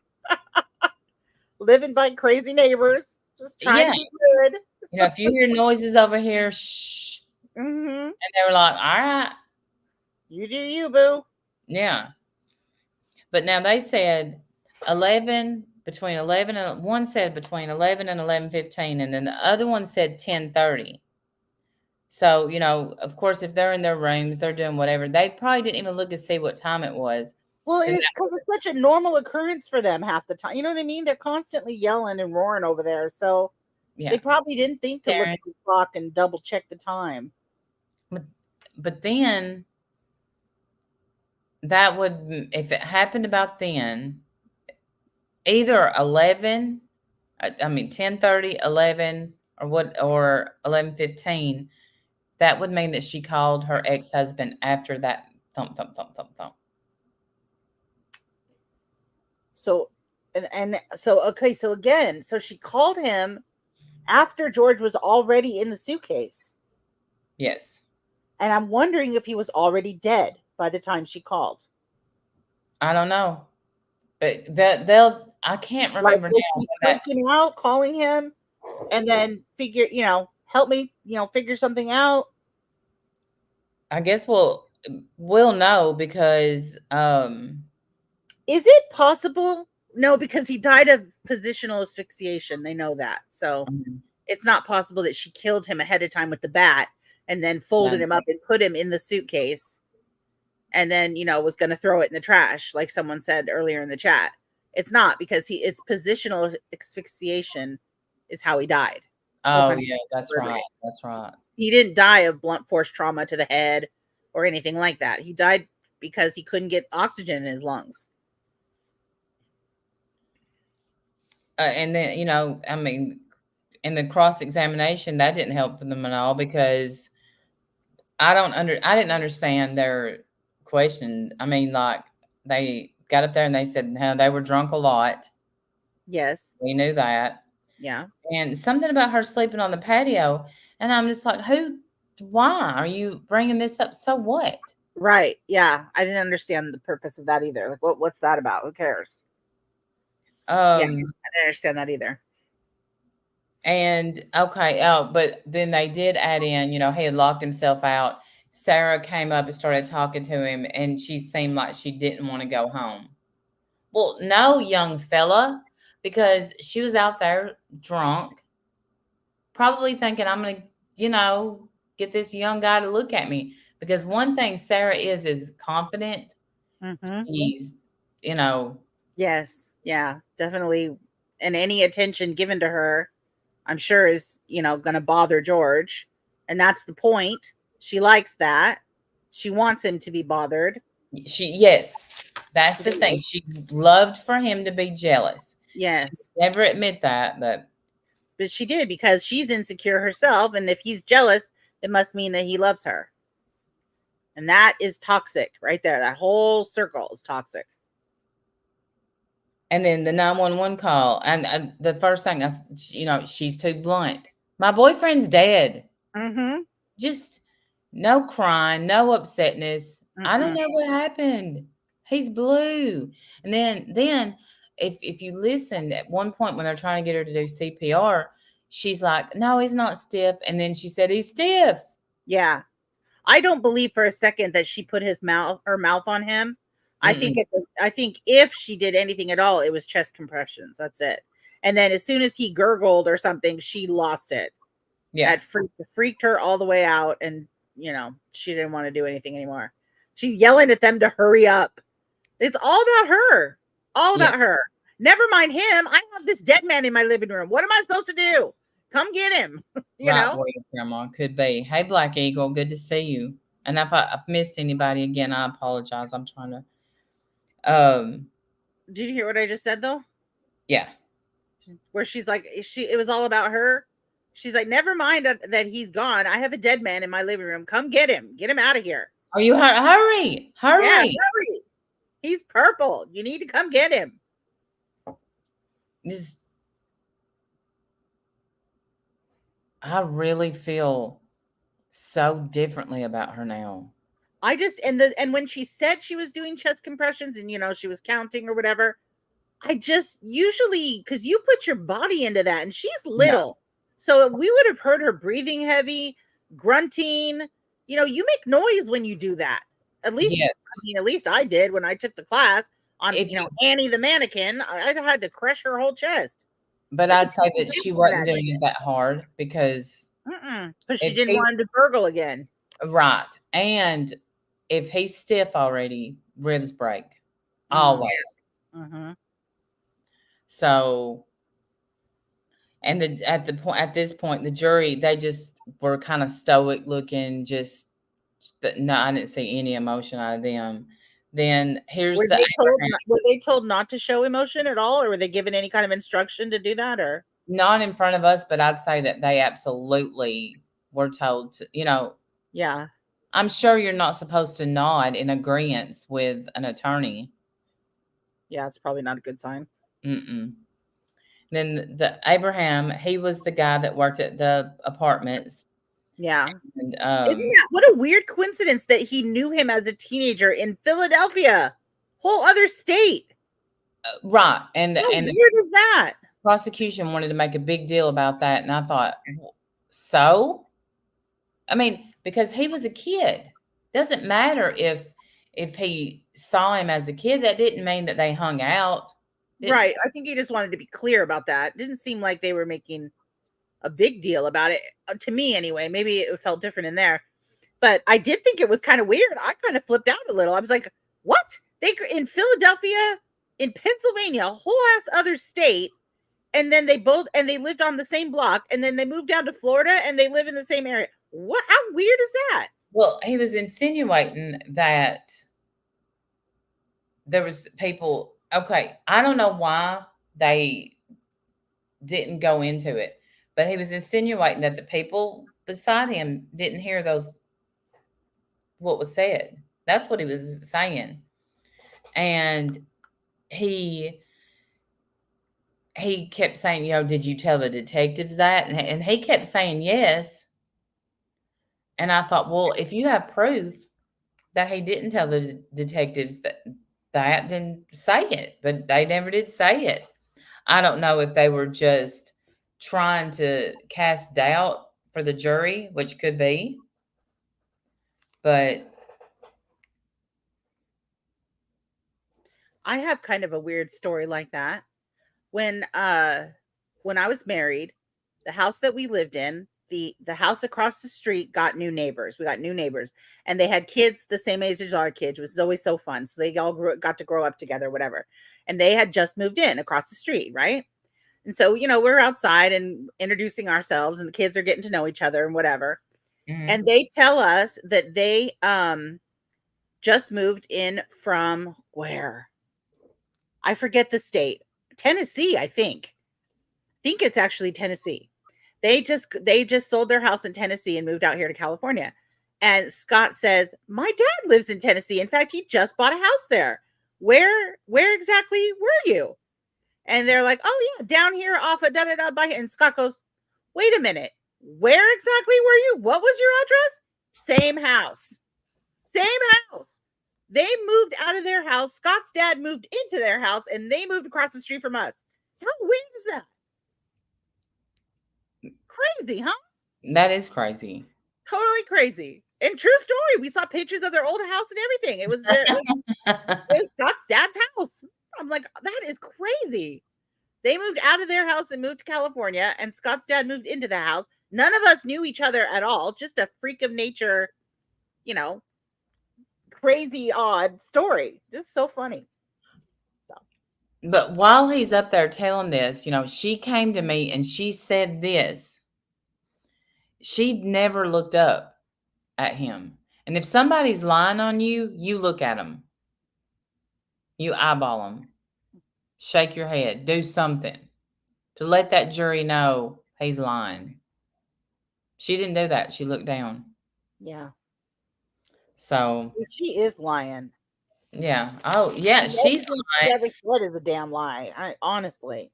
Living by crazy neighbors, just trying to be good. You know, if you hear noises over here, shh. Mm-hmm. And they were like, all right. You do you, boo. Yeah. But now they said 11, between 11 and one said between 11 and 11:15, and then the other one said 10:30. So, you know, of course, if they're in their rooms, they're doing whatever. They probably didn't even look to see what time it was. Well, And it's because it's such a normal occurrence for them half the time. You know what I mean? They're constantly yelling and roaring over there. So yeah. they probably didn't think to look at the clock and double check the time. But then that would, if it happened about then, either 11, I mean 10:30, 11, or 11:15, that would mean that she called her ex-husband after that thump, thump, thump, thump, thump. So, and so, okay, so again, so she called him after George was already in the suitcase. Yes. And I'm wondering if he was already dead by the time she called. I don't know. But I can't remember like, was now. She freaking out, calling him, and then help me, figure something out. I guess we'll know because is it possible? No, because he died of positional asphyxiation. They know that. So it's not possible that she killed him ahead of time with the bat and then folded him up and put him in the suitcase and then, was going to throw it in the trash, like someone said earlier in the chat. It's not, because it's positional asphyxiation is how he died. Oh, yeah, that's right. That's right. He didn't die of blunt force trauma to the head or anything like that. He died because he couldn't get oxygen in his lungs. And then, I mean, in the cross-examination, that didn't help them at all, because I didn't understand their question. I mean, like, they got up there and they said how they were drunk a lot. Yes. We knew that. Yeah. And something about her sleeping on the patio. And I'm just like, why are you bringing this up? So what? Right. Yeah. I didn't understand the purpose of that either. Like, what's that about? Who cares? Yeah, I didn't understand that either. And okay. Oh, but then they did add in, he had locked himself out. Sarah came up and started talking to him, and she seemed like she didn't want to go home. Well, no, young fella, because she was out there drunk, probably thinking, I'm going to, get this young guy to look at me. Because one thing Sarah is confident. Mm-hmm. She's, Yes. Yeah, definitely. And any attention given to her, I'm sure is, going to bother George. And that's the point. She likes that. She wants him to be bothered. Yes, that's the thing. She loved for him to be jealous. Yes. She'd never admit that, but she did, because she's insecure herself. And if he's jealous, it must mean that he loves her. And that is toxic right there. That whole circle is toxic. And then the 911 call, and the first thing she's too blunt. My boyfriend's dead. Mm-hmm. Just no crying, no upsetness. I don't Mm-mm. know what happened. He's blue. And then if you listen at one point when they're trying to get her to do CPR, she's like, "No, he's not stiff." And then she said he's stiff. Yeah. I don't believe for a second that she put her mouth on him. Mm-mm. I think if she did anything at all, it was chest compressions. That's it. And then as soon as he gurgled or something, she lost it. Yeah. That freaked her all the way out, and she didn't want to do anything anymore. She's yelling at them to hurry up. It's all about her. All about Yes. her. Never mind him. I have this dead man in my living room. What am I supposed to do? Come get him. Right, boy, Grandma. Could be. Hey, Black Eagle, good to see you. And if I've missed anybody again, I apologize. I'm trying to Did you hear what I just said though? yeah. Where she's like, it was all about her. She's like, never mind that he's gone. I have a dead man in my living room. Come get him. Get him out of here. Are you hurry? Yeah, hurry. He's purple. You need to come get him. I really feel so differently about her now. I just and when she said she was doing chest compressions and she was counting or whatever, I just usually because you put your body into that and she's little. So we would have heard her breathing heavy, grunting. You make noise when you do that. At least Yes. at least I did when I took the class on If Annie the mannequin. I had to crush her whole chest. But I'd say that she wasn't doing it that hard because she didn't want him to gurgle again. Right. And if he's stiff already, ribs break. Always. Mm-hmm. So, and at this point, the jury, they just were kind of stoic looking, no, I didn't see any emotion out of them. Then here's were they told not to show emotion at all, or were they given any kind of instruction to do that, or not in front of us? But I'd say that they absolutely were told to, yeah. I'm sure you're not supposed to nod in agreement with an attorney. Yeah, it's probably not a good sign. Mm-mm. Then the Abraham, he was the guy that worked at the apartments. Yeah. And, isn't that what a weird coincidence that he knew him as a teenager in Philadelphia, whole other state. Right. And how weird is that? Prosecution wanted to make a big deal about that, and I thought, so? I mean, because he was a kid. Doesn't matter if he saw him as a kid. That didn't mean that they hung out. Right. I think he just wanted to be clear about that. It didn't seem like they were making a big deal about it, to me anyway. Maybe it felt different in there. But I did think it was kind of weird. I kind of flipped out a little. I was like, what? They in Philadelphia, in Pennsylvania, a whole ass other state, and then they lived on the same block, and then they moved down to Florida and they live in the same area. What? How weird is that? Well, he was insinuating that there was people. Okay, I don't know why they didn't go into it, but he was insinuating that the people beside him didn't hear what was said. That's what he was saying. And he kept saying, did you tell the detectives that? And he kept saying yes. And I thought, well, if you have proof that he didn't tell the detectives that, then say it. But they never did say it. I don't know if they were just trying to cast doubt for the jury, which could be. But I have kind of a weird story like that. When I was married, the house that we lived in, the house across the street got new neighbors. We got new neighbors, and they had kids the same age as our kids, which was always so fun. So they all got to grow up together, whatever. And they had just moved in across the street, right? And so, we're outside and introducing ourselves, and the kids are getting to know each other and whatever. Mm-hmm. And they tell us that they just moved in from where? I forget the state. Tennessee, I think it's actually Tennessee. They just sold their house in Tennessee and moved out here to California. And Scott says, "My dad lives in Tennessee. In fact, he just bought a house there. Where exactly were you?" And they're like, "Oh yeah, down here off of da da da by." And Scott goes, "Wait a minute. Where exactly were you? What was your address?" Same house. Same house. They moved out of their house. Scott's dad moved into their house, and they moved across the street from us. How weird is that? Crazy, huh? That is crazy. Totally crazy. And true story. We saw pictures of their old house and everything. It was Scott's dad's house. I'm like, that is crazy. They moved out of their house and moved to California, and Scott's dad moved into the house. None of us knew each other at all. Just a freak of nature, you know, crazy, odd story. Just so funny. But while he's up there telling this, she came to me and she said this. She never looked up at him. And if somebody's lying on you, you look at them. You eyeball them. Shake your head. Do something to let that jury know he's lying. She didn't do that. She looked down. Yeah. So she is lying. Yeah. Oh, yeah. She's lying. Every foot is a damn lie. Honestly.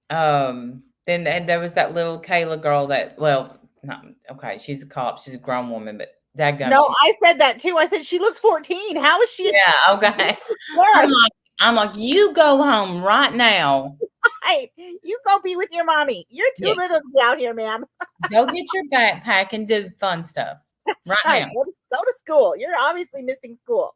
Then there was that little Kayla girl that, well, not okay. She's a cop. She's a grown woman, but dadgum. No, I said that too. I said she looks 14. How is she? Yeah. Okay. I'm like, you go home right now. Hey, you go be with your mommy. You're too little to be out here, ma'am. Go get your backpack and do fun stuff. That's right. Now. Go to school. You're obviously missing school.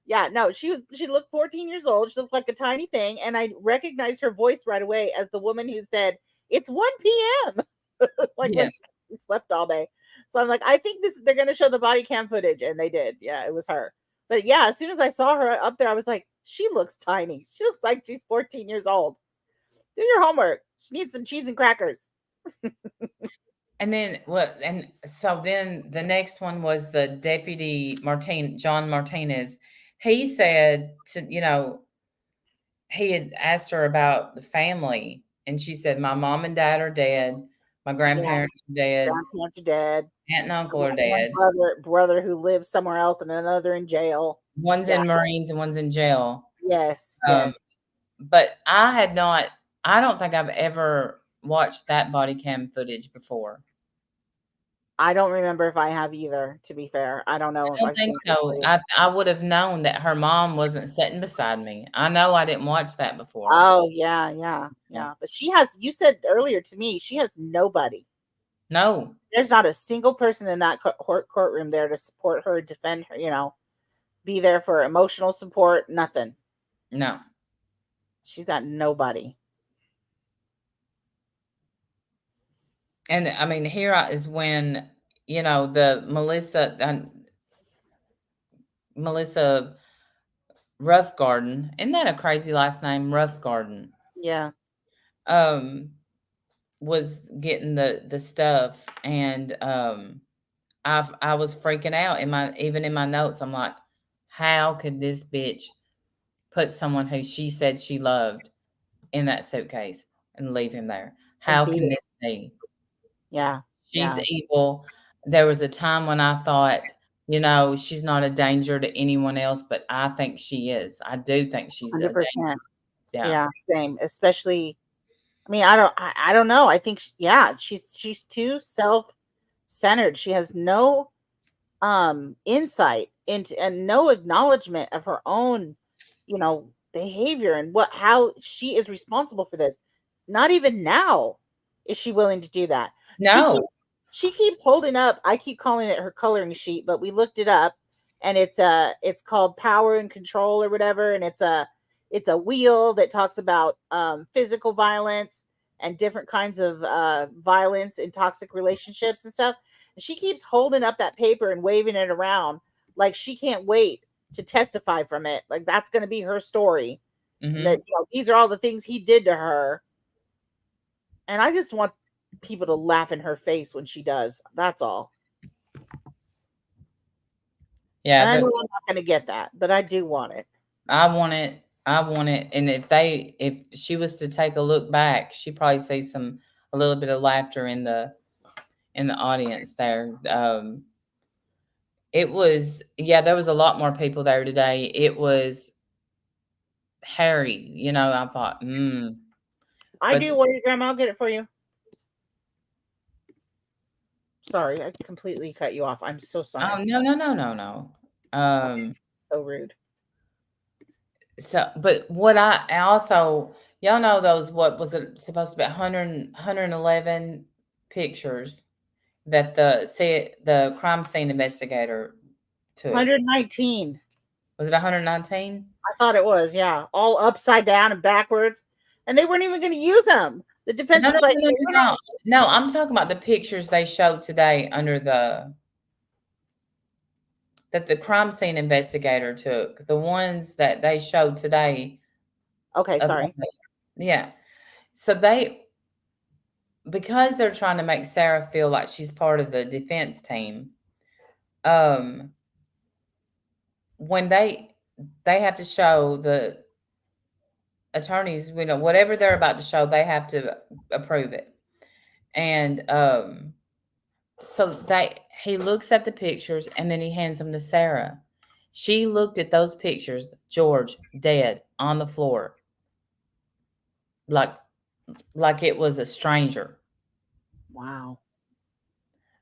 Yeah, no, she looked 14 years old. She looked like a tiny thing, and I recognized her voice right away as the woman who said, "It's 1 p.m." Like, yes. We slept all day. So I'm like, I think they're gonna show the body cam footage, and they did. Yeah, it was her. But yeah, as soon as I saw her up there, I was like, she looks tiny. She looks like she's 14 years old. Do your homework. She needs some cheese and crackers. And then and so then the next one was the deputy John Martinez. He said he had asked her about the family, and she said, "My mom and dad are dead. My grandparents are dead. Grandparents are dead. Aunt and uncle are dead. Brother who lives somewhere else and another in jail. One's in Marines and one's in jail." Yes. But I don't think I've ever watched that body cam footage before. I don't remember if I have either, to be fair. I don't know. I don't think so. I would have known that her mom wasn't sitting beside me. I know I didn't watch that before. Oh, yeah. But you said earlier to me, she has nobody. No. There's not a single person in that courtroom there to support her, defend her, be there for emotional support, nothing. No. She's got nobody. And I mean, here is when, the Melissa Roughgarden, isn't that a crazy last name? Roughgarden. Yeah. Was getting the stuff, and I was freaking out even in my notes. I'm like, how could this bitch put someone who she said she loved in that suitcase and leave him there? How can this be? Yeah. She's evil. There was a time when I thought, she's not a danger to anyone else, but I think she is. I do think she's 100%. A danger. Yeah, same. Especially, I mean, I don't know. I think, she's too self-centered. She has no insight into and no acknowledgement of her own, behavior and how she is responsible for this. Not even now is she willing to do that. No. She keeps holding up, I keep calling it her coloring sheet, but we looked it up, and it's called Power and Control or whatever, and it's a wheel that talks about physical violence and different kinds of violence in toxic relationships and stuff. And she keeps holding up that paper and waving it around like she can't wait to testify from it. Like that's going to be her story. Mm-hmm. That these are all the things he did to her. And I just want people to laugh in her face when she does. That's all. Yeah, and I know I'm not going to get that, but I do want it. I want it. And if she was to take a look back, she'd probably see a little bit of laughter in the in the audience there. It was, yeah, there was a lot more people there today. It was hairy, I thought, I but do. What your grandma? I'll get it for you. Sorry, I completely cut you off. I'm so sorry. oh, no, no, no, no, no. So rude. So, but what I also, y'all know those, what was it supposed to be 111 pictures that the crime scene investigator took. 119. Was it 119? I thought it was, yeah. All upside down and backwards. And they weren't even going to use them. The defense No, no, is like, no, no, no, no. No, I'm talking about the pictures they showed today that the crime scene investigator took. The ones that they showed today. okay, sorry. Yeah. So because they're trying to make Sarah feel like she's part of the defense team, um, when they have to show the attorneys, whatever they're about to show, they have to approve it. And so he looks at the pictures and then he hands them to Sarah. She looked at those pictures, George dead on the floor, like it was a stranger. Wow.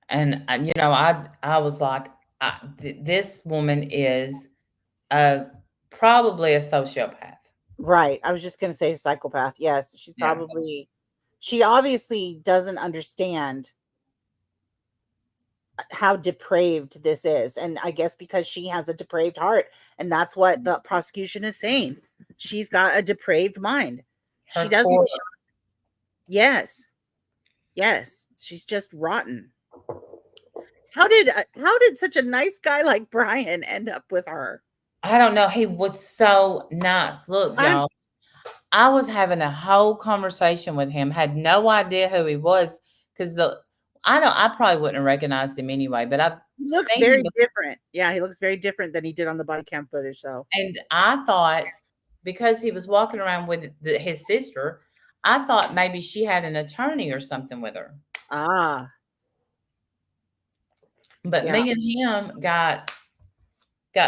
And I was like, this woman is probably a sociopath. Right. I was just going to say psychopath. Yes. Yeah. She obviously doesn't understand how depraved this is. And I guess because she has a depraved heart. And that's what the prosecution is saying. She's got a depraved mind. She Her doesn't. core. Yes. Yes. She's just rotten. How did such a nice guy like Brian end up with her? I don't know. He was so nice. Look, y'all, I was having a whole conversation with him, had no idea who he was, because I probably wouldn't have recognized him anyway, but I've He looks seen very him, different. Yeah, he looks very different than he did on the body cam footage. So and I thought because he was walking around with his sister, I thought maybe she had an attorney or something with her. But yeah. me and him got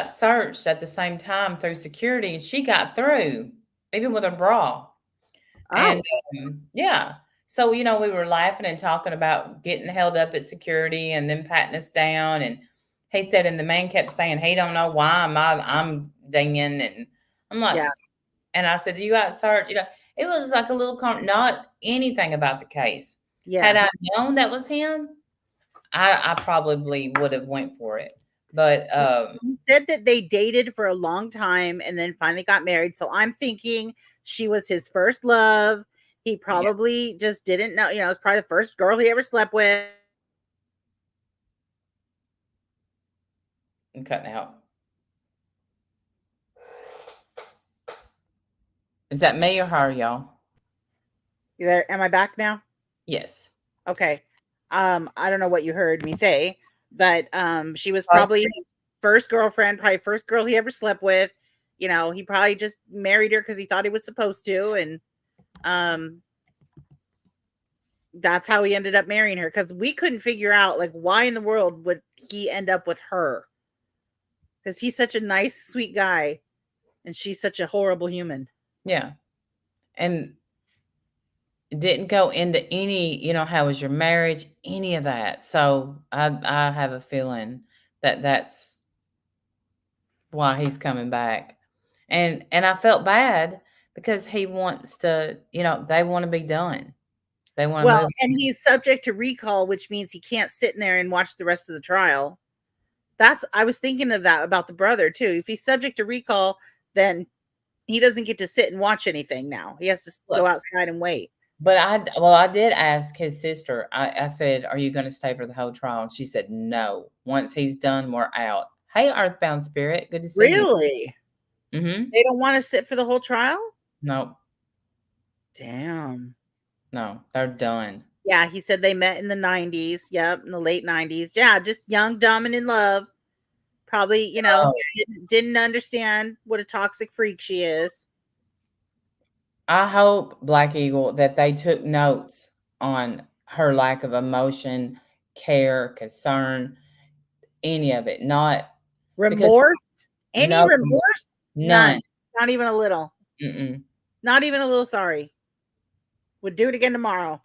searched at the same time through security, and she got through even with her bra. And yeah, so we were laughing and talking about getting held up at security and then patting us down. And he said, and the man kept saying he don't know why I'm dinging, and I'm like, Yeah. and I said, you got searched? It was like a little not anything about the case. Yeah. Had I known that was him, I probably would have went for it. But he said that they dated for a long time and then finally got married. So I'm thinking she was his first love. He probably just didn't know, it was probably the first girl he ever slept with. I'm cutting out. Is that me or her, y'all? You there? Am I back now? Yes. Okay. I don't know what you heard me say, but she was probably his first girlfriend, probably first girl he ever slept with. He probably just married her because he thought he was supposed to, and that's how he ended up marrying her. Because we couldn't figure out like why in the world would he end up with her? Because he's such a nice, sweet guy, and she's such a horrible human. Yeah. And didn't go into any, how was your marriage, any of that. So I have a feeling that that's why he's coming back. And I felt bad because he wants to, they want to be done. They want to Well, move. and he's subject to recall, which means he can't sit in there and watch the rest of the trial. I was thinking of that about the brother too. If he's subject to recall, then he doesn't get to sit and watch anything now. He has to go outside and wait. But I did ask his sister. I said, "Are you going to stay for the whole trial?" And she said, "No. Once he's done, we're out." Hey, Earthbound Spirit, good to see you. Really? Mm-hmm. They don't want to sit for the whole trial? No. Damn. No, they're done. Yeah, he said they met in the 90s. Yep, in the late 90s. Yeah, just young, dumb, and in love. Probably, didn't understand what a toxic freak she is. I hope, Black Eagle, that they took notes on her lack of emotion care, concern, any of it. Not because Remorse? Any no, remorse? none. None. Not even a little. Mm-mm. Not even a little sorry. Would do it again tomorrow.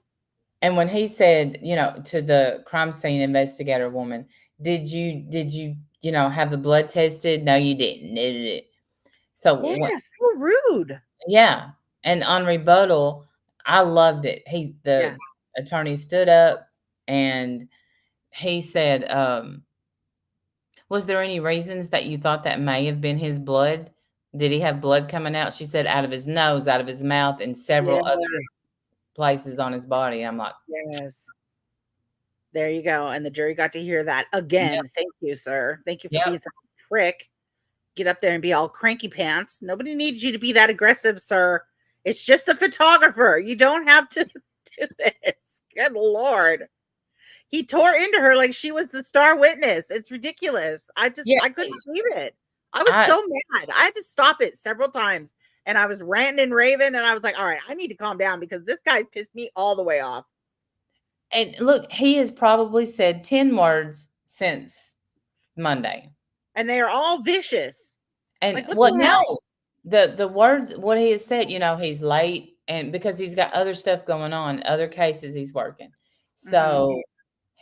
And when he said, to the crime scene investigator woman, did you have the blood tested? No, you didn't. So Yes, so rude. yeah, and on rebuttal, I loved it. The Yeah. attorney stood up and he said, "Was there any reasons that you thought that may have been his blood? Did he have blood coming out?" She said, "Out of his nose, out of his mouth, and several other Yes. places on his body." I'm like, Yes. There you go. And the jury got to hear that "Yep, again. Thank you, sir. Thank you for yep, being such a prick. Get up there and be all cranky pants. Nobody needs you to be that aggressive, sir. It's just the photographer. You don't have to do this. Good Lord. He tore into her like she was the star witness. It's ridiculous. yeah." I couldn't believe it. I was I so mad. I had to stop it several times. And I was ranting and raving. And I was like, all right, I need to calm down because this guy pissed me all the way off. And look, he has probably said 10 words since Monday. And they are all vicious. And Like, what what the no, hell? the words what he has said, he's late and because he's got other stuff going on, other cases he's working. Mm-hmm. So,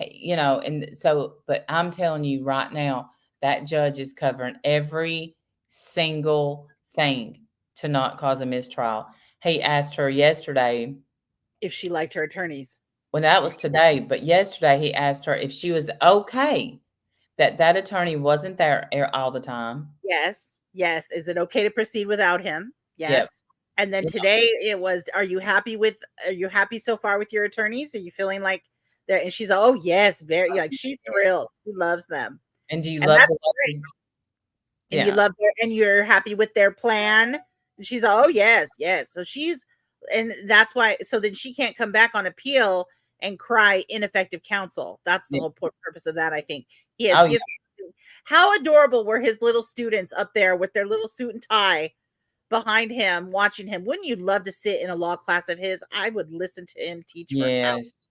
and so but I'm telling you right now, that judge is covering every single thing to not cause a mistrial. He asked her yesterday, If she liked her attorneys. well, that was today, but yesterday he asked her if she was okay that attorney wasn't there all the time. Yes. Yes. Is it okay to proceed without him? Yep. Yes. And then Yep. today it was, are you happy so far with your attorneys? Are you feeling like that? And she's like, oh yes, very like she's thrilled. She loves them. And do you And love that's the great. way And you yeah. love their and you're happy with their plan. And she's like, oh yes, yes. So and that's why so then she can't come back on appeal and cry ineffective counsel. That's the Yeah. whole purpose of that, I think. Oh, He yeah. is how adorable were his little students up there with their little suit and tie behind him watching him. Wouldn't you love to sit in a law class of his? I would listen to him teach for hours. Yes.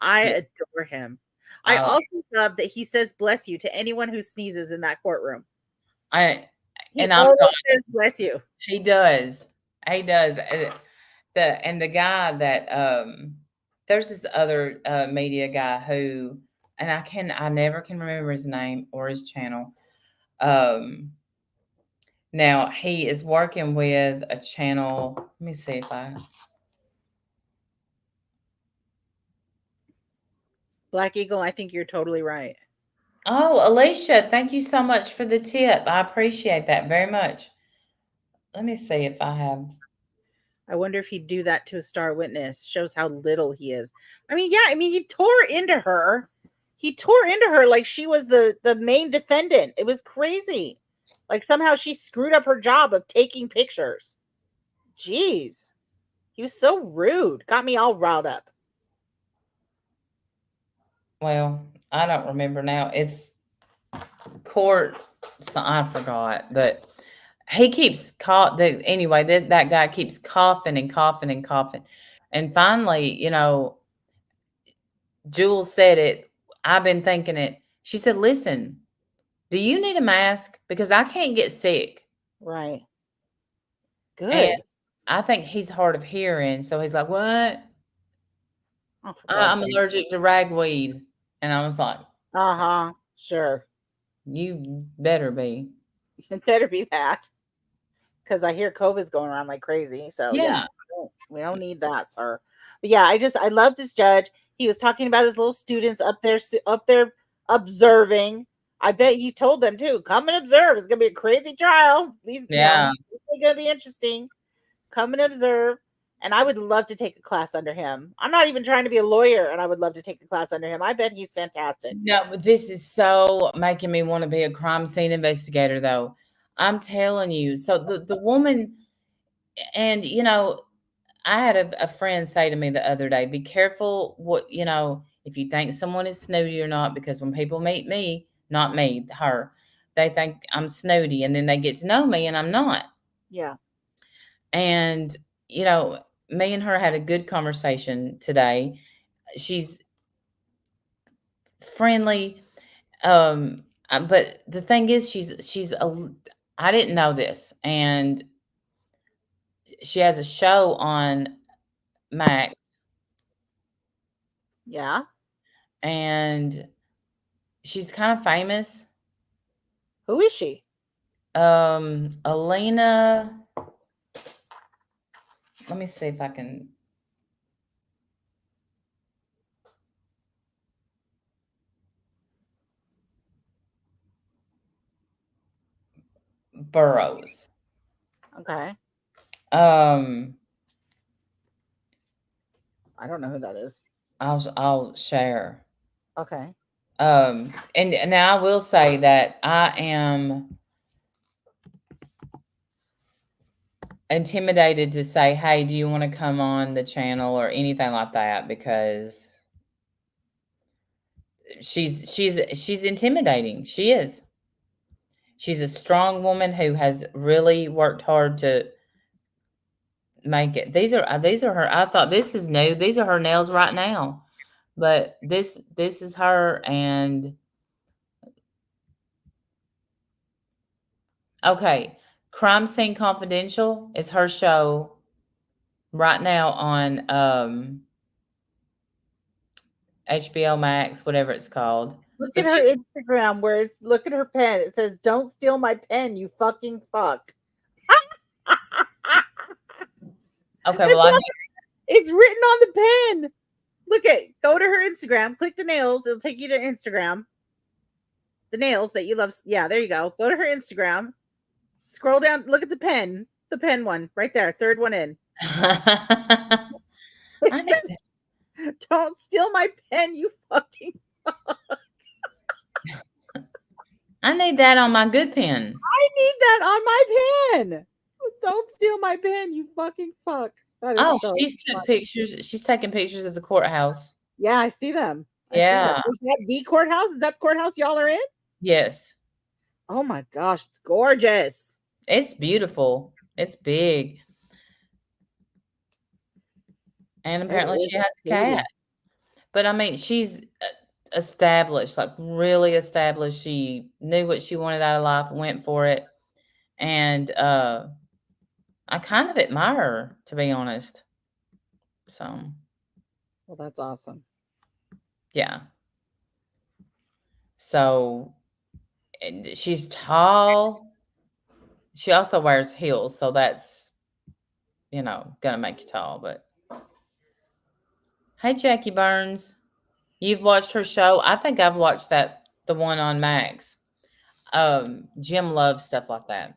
I Yeah. adore him. I Oh, also love that he says bless you to anyone who sneezes in that courtroom. I He and I'm always not says bless you. he does. He does. The guy that, there's this other, media guy who and I never can remember his name or his channel. Um, Now he is working with a channel. Let me see if I Black Eagle, I think you're totally right. Oh, Alicia, thank you so much for the tip. I appreciate that very much. Let me see if I have. I wonder if he'd do that to a star witness. Shows how little he is. I mean, yeah, I mean, he tore into her. He tore into her like she was the main defendant. It was crazy. Like somehow she screwed up her job of taking pictures. Jeez. He was so rude. Got me all riled up. Well, I don't remember now. It's court. So I forgot, but he keeps anyway. That guy keeps coughing and coughing and coughing, and finally, Jules said it. I've been thinking it. She said, "Listen, do you need a mask? Because I can't get sick." Right. And Good. I think he's hard of hearing, so he's like, "What? Oh, for God's I'm sake. allergic to ragweed." And I was like, Uh-huh. Sure. "You better be." It better be that. Because I hear COVID's going around like crazy. So yeah, Yeah. we don't need that, sir. But yeah, I love this judge. He was talking about his little students up there observing. I bet he told them too. Come and observe. It's gonna be a crazy trial. These, Yeah. it's gonna be interesting. Come and observe. And I would love to take a class under him. I'm not even trying to be a lawyer, and I would love to take a class under him. I bet he's fantastic. No, but this is so making me want to be a crime scene investigator, though. I'm telling you. So the woman, and I had a friend say to me the other day, be careful if you think someone is snooty or not, because when people meet me, not me, her, they think I'm snooty, and then they get to know me and I'm not. Yeah. And, me and her had a good conversation today. She's friendly. But the thing is, I didn't know this, and she has a show on Max, Yeah. and she's kind of famous. Who is she? Elena. Let me see if I can. Burrows. Okay. Um, I don't know who that is. I'll share. Okay. And now I will say that I am intimidated to say, "Hey, do you want to come on the channel or anything like that?" Because she's intimidating. She is. She's a strong woman who has really worked hard to make it. These are her. I thought this is new. These are her nails right now, but this is her. And okay, Crime Scene Confidential is her show right now on HBO Max, whatever it's called. Look at But her she's Instagram look at her pen. It says, "Don't steal my pen, you fucking fuck." okay. Well, It's, it's written on the pen. Go to her Instagram, click the nails. It'll take you to Instagram. The nails that you love. Yeah, there you go. Go to her Instagram. Scroll down. Look at the pen one right there. Third one in. I It need says, "Don't steal my pen, you fucking." that on my good pen. I need that on my pen. Don't steal my pen, you fucking fuck. That is Oh, so she's took funny. pictures. She's taking pictures of the courthouse. Yeah, I see them. I see them. Yeah. Is that the courthouse? Is that the courthouse y'all are in? Yes. Oh my gosh, it's gorgeous. It's beautiful. It's big. And It apparently is she has a pretty. cat. But I mean, she's established, like really established. She knew what she wanted out of life, went for it. And I kind of admire her, to be honest. So, Well, that's awesome. yeah. So, and she's tall. She also wears heels, so that's, gonna make you tall. But hey, Jackie Burns, you've watched her show. I think I've watched the one on Max. Jim loves stuff like that.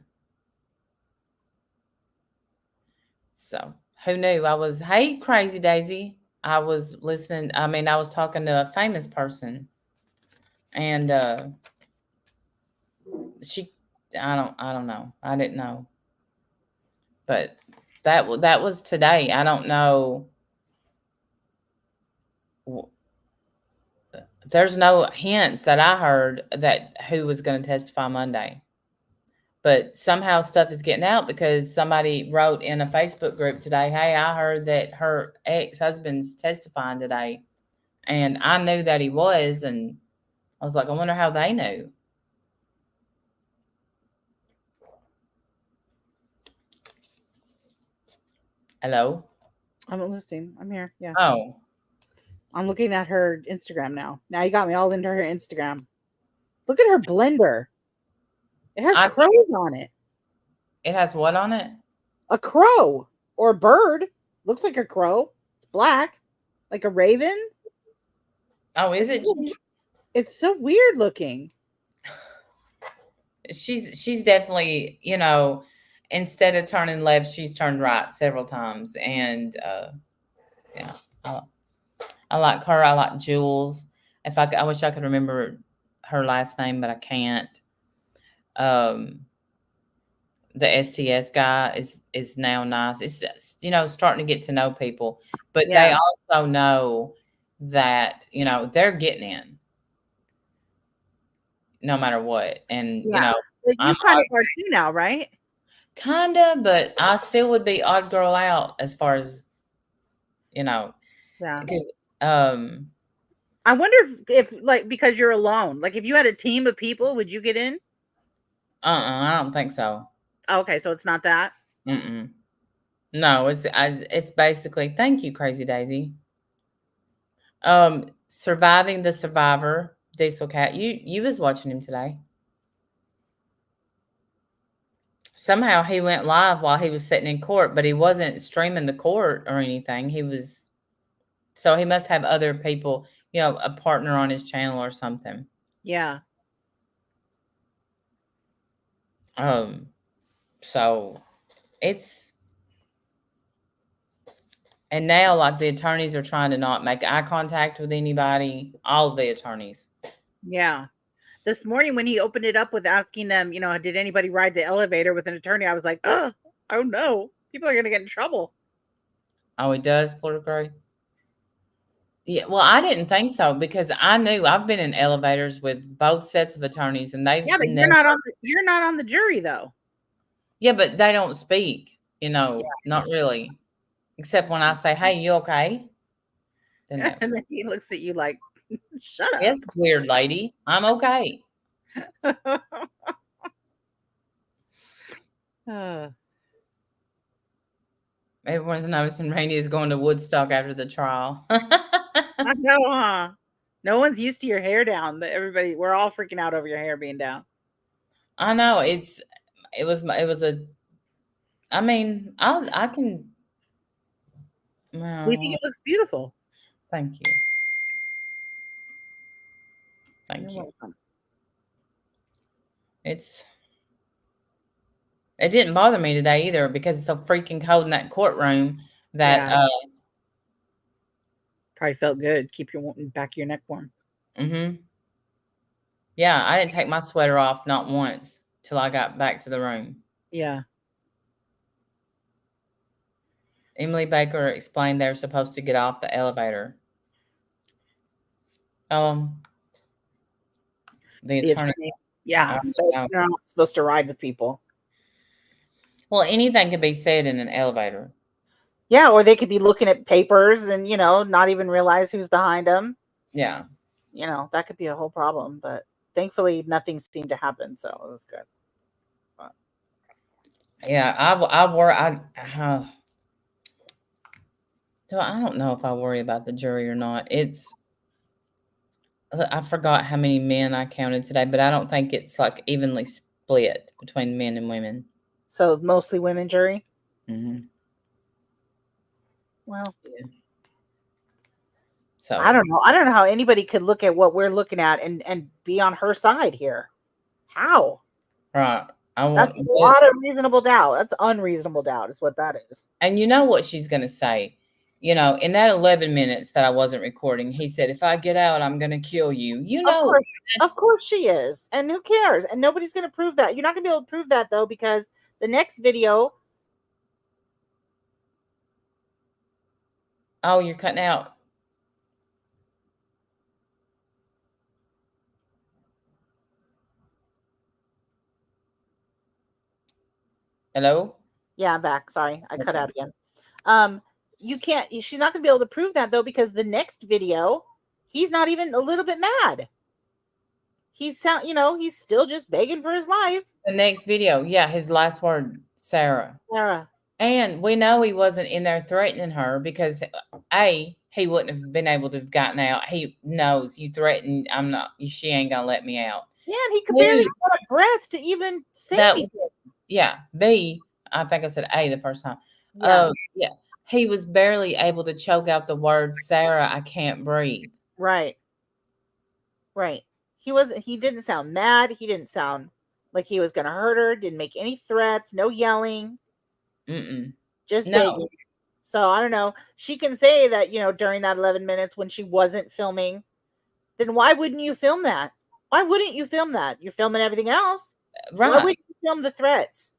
So who knew? Hey, Crazy Daisy. I was listening. I mean, I was talking to a famous person, and she, I don't know. I didn't know, but that was today. I don't know. There's no hints that I heard that who was going to testify Monday. But somehow stuff is getting out because somebody wrote in a Facebook group today, "Hey, I heard that her ex-husband's testifying today." And I knew that he was, and I was like, I wonder how they knew. Hello? I'm listening. I'm here. Yeah. Oh. I'm looking at her Instagram now. Now you got me all into her Instagram. Look at her blender. It has crows on it. It has what on it? A crow or a bird. Looks like a crow. Black. Like a raven. Oh, is it? It's so weird looking. She's definitely, instead of turning left, she's turned right several times. And yeah, I like her. I like Jules. I wish I could remember her last name, but I can't. The STS guy is now nice. It's just, starting to get to know people, but they Yeah. also know that, they're getting in no matter what. And, Yeah. But you I'm kind of are too now, right? kinda, but I still would be odd girl out as far as, Yeah. because, I wonder if like because you're alone. Like if you had a team of people, would you get in? I don't think so. Okay, so it's not that. Mm-mm. No, it's basically thank you, Crazy Daisy. Surviving the Survivor, Diesel Cat. You was watching him today. Somehow he went live while he was sitting in court, but he wasn't streaming the court or anything. So he must have other people, a partner on his channel or something. Yeah. So it's and now like the attorneys are trying to not make eye contact with anybody, all the attorneys. Yeah. This morning when he opened it up with asking them, did anybody ride the elevator with an attorney? I was like, oh no, people are gonna get in trouble. Oh, he does, Florida Gray? Yeah, well, I didn't think so because I knew I've been in elevators with both sets of attorneys and they've Yeah, but never you're not on the jury though. Yeah, but they don't speak, Yeah. not really. Except when I say, "Hey, you okay?" Then they And then he looks at you like, shut up. Yes, weird lady. I'm okay. Uh, Everyone's noticing Rainey is going to Woodstock after the trial. I know, huh? No one's used to your hair down. We're all freaking out over your hair being down. I know it was a. I mean, I can. We think Well, it looks beautiful. thank you. You're Thank you. welcome. It didn't bother me today either because it's so freaking cold in that courtroom that Yeah, probably felt good. Keep your back of your neck warm. mhm. Yeah, I didn't take my sweater off not once till I got back to the room. Yeah. Emily Baker explained they're supposed to get off the elevator. The The attorney. attorney. Yeah, Um, you're not supposed to ride with people. well, anything could be said in an elevator. Yeah, or they could be looking at papers and not even realize who's behind them. Yeah. That could be a whole problem. But thankfully, nothing seemed to happen, so it was good. But, Yeah, I don't know if I worry about the jury or not. I forgot how many men I counted today, but I don't think it's like evenly split between men and women. so mostly women jury. Mm-hmm. Well, Yeah. So I don't know. I don't know how anybody could look at what we're looking at and be on her side here. How? right, That's a lot of reasonable doubt. That's unreasonable doubt, is what that is. and you know what she's going to say. In that 11 minutes that I wasn't recording, he said, "If I get out, I'm going to kill you." Of course she is. And who cares? And nobody's going to prove that. You're not going to be able to prove that, though, because the next video. Oh, you're cutting out. Hello? Yeah, I'm back. Sorry, I cut Okay. out again. You can't. She's not going to be able to prove that, though, because the next video, he's not even a little bit mad. He's still just begging for his life. The next video, yeah, his last word, Sarah. Sarah. And we know he wasn't in there threatening her because he wouldn't have been able to have gotten out. He knows you threatened. She ain't gonna let me out. Yeah, and he could barely have a breath to even say anything. Yeah. B, I think I said A the first time. Yeah. Yeah. He was barely able to choke out the word, Sarah, I can't breathe. Right. He didn't sound mad. He didn't sound like he was going to hurt her. Didn't make any threats. No yelling. Just begging. So I don't know. She can say that, during that 11 minutes when she wasn't filming, then why wouldn't you film that? Why wouldn't you film that? You're filming everything else. Right. Why wouldn't you film the threats?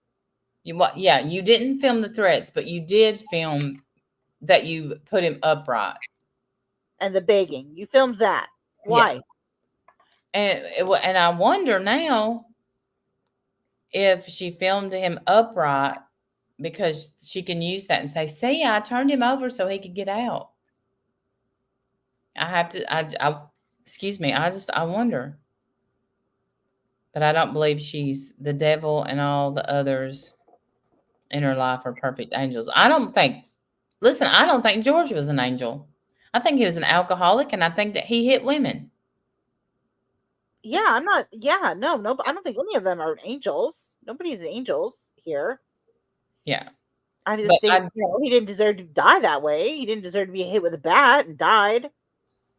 Yeah, you didn't film the threats, but you did film that you put him upright. And the begging. You filmed that. Why? Yeah. And I wonder now if she filmed him upright because she can use that and say, "See, I turned him over so he could get out." I Excuse me. I wonder. But I don't believe she's the devil and all the others in her life are perfect angels. I don't think, listen, I don't think George was an angel. I think he was an alcoholic and I think that he hit women. Yeah, I'm not. Yeah, no, no. I don't think any of them are angels. Nobody's angels here. Yeah. I But just think he didn't deserve to die that way. He didn't deserve to be hit with a bat and died.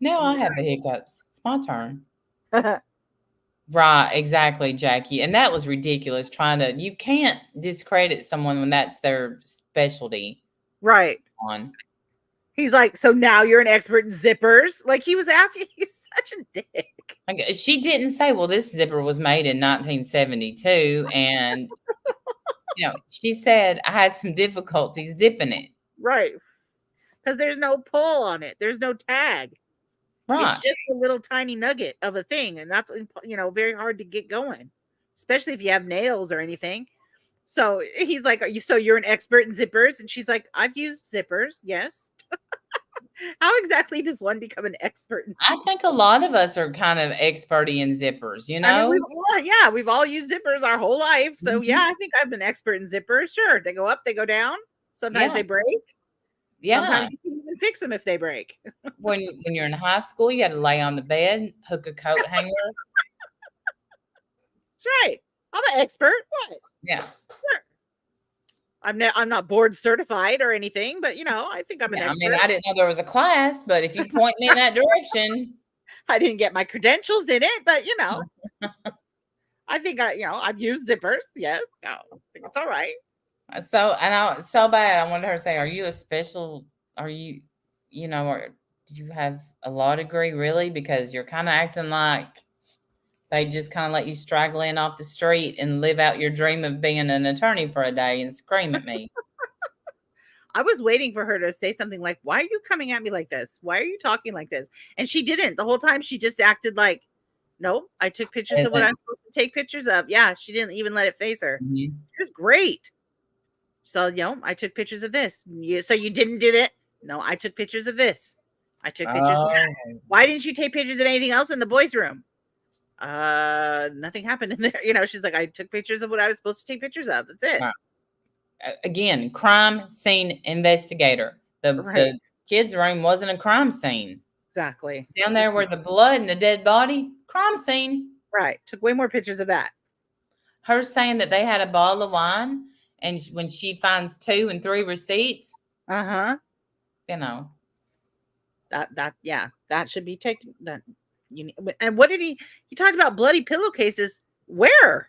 no, I have the hiccups. It's my turn. Right, exactly, Jackie. And that was ridiculous you can't discredit someone when that's their specialty Right. on. He's like, so now you're an expert in zippers. Like he was asking. He's such a dick. Like, she didn't say, well, this zipper was made in 1972. And, she said, I had some difficulty zipping it. Right. Because there's no pull on it. There's no tag. Right. It's just a little tiny nugget of a thing. And that's, very hard to get going, especially if you have nails or anything. So he's like, so you're an expert in zippers? And she's like, I've used zippers. Yes. How exactly does one become an expert in I think a lot of us are kind of experty in zippers, I mean, we've all used zippers our whole life. So Mhm. yeah, I think I've been expert in zippers. Sure. They go up, they go down. Sometimes Yeah. they break. Yeah. Sometimes you can even fix them if they break. When you're in high school, you had to lay on the bed, hook a coat hanger. That's right. I'm an expert. What? Yeah. Sure. I'm not board certified or anything, but I think I'm an Yeah, I expert. mean, I didn't know there was a class, but if you point me in that direction. I didn't get my credentials in it, but I think I've used zippers. Yes. No, I think it's all right. So bad. I wanted her to say, are you a special, are you, or do you have a law degree really? Because you're kind of acting like they just kind of let you straggle in off the street and live out your dream of being an attorney for a day and scream at me. I was waiting for her to say something like, why are you coming at me like this? Why are you talking like this? And she didn't. The whole time she just acted like, nope, I took pictures of what I'm supposed to take pictures of. Yeah, she didn't even let it phase her. Mhm. She was great. So, I took pictures of this. So you didn't do that? No, I took pictures of this. I took pictures of that. Why didn't you take pictures of anything else in the boys' room? Nothing happened in there. She's like, I took pictures of what I was supposed to take pictures of. That's it. Again, crime scene investigator. The kids' room wasn't a crime scene. Exactly. Down there where the blood and the dead body, crime scene. Right. Took way more pictures of that. Her saying that they had a bottle of wine, and when she finds 2 and 3 receipts, that should be taken. And what did he talked about bloody pillowcases? Where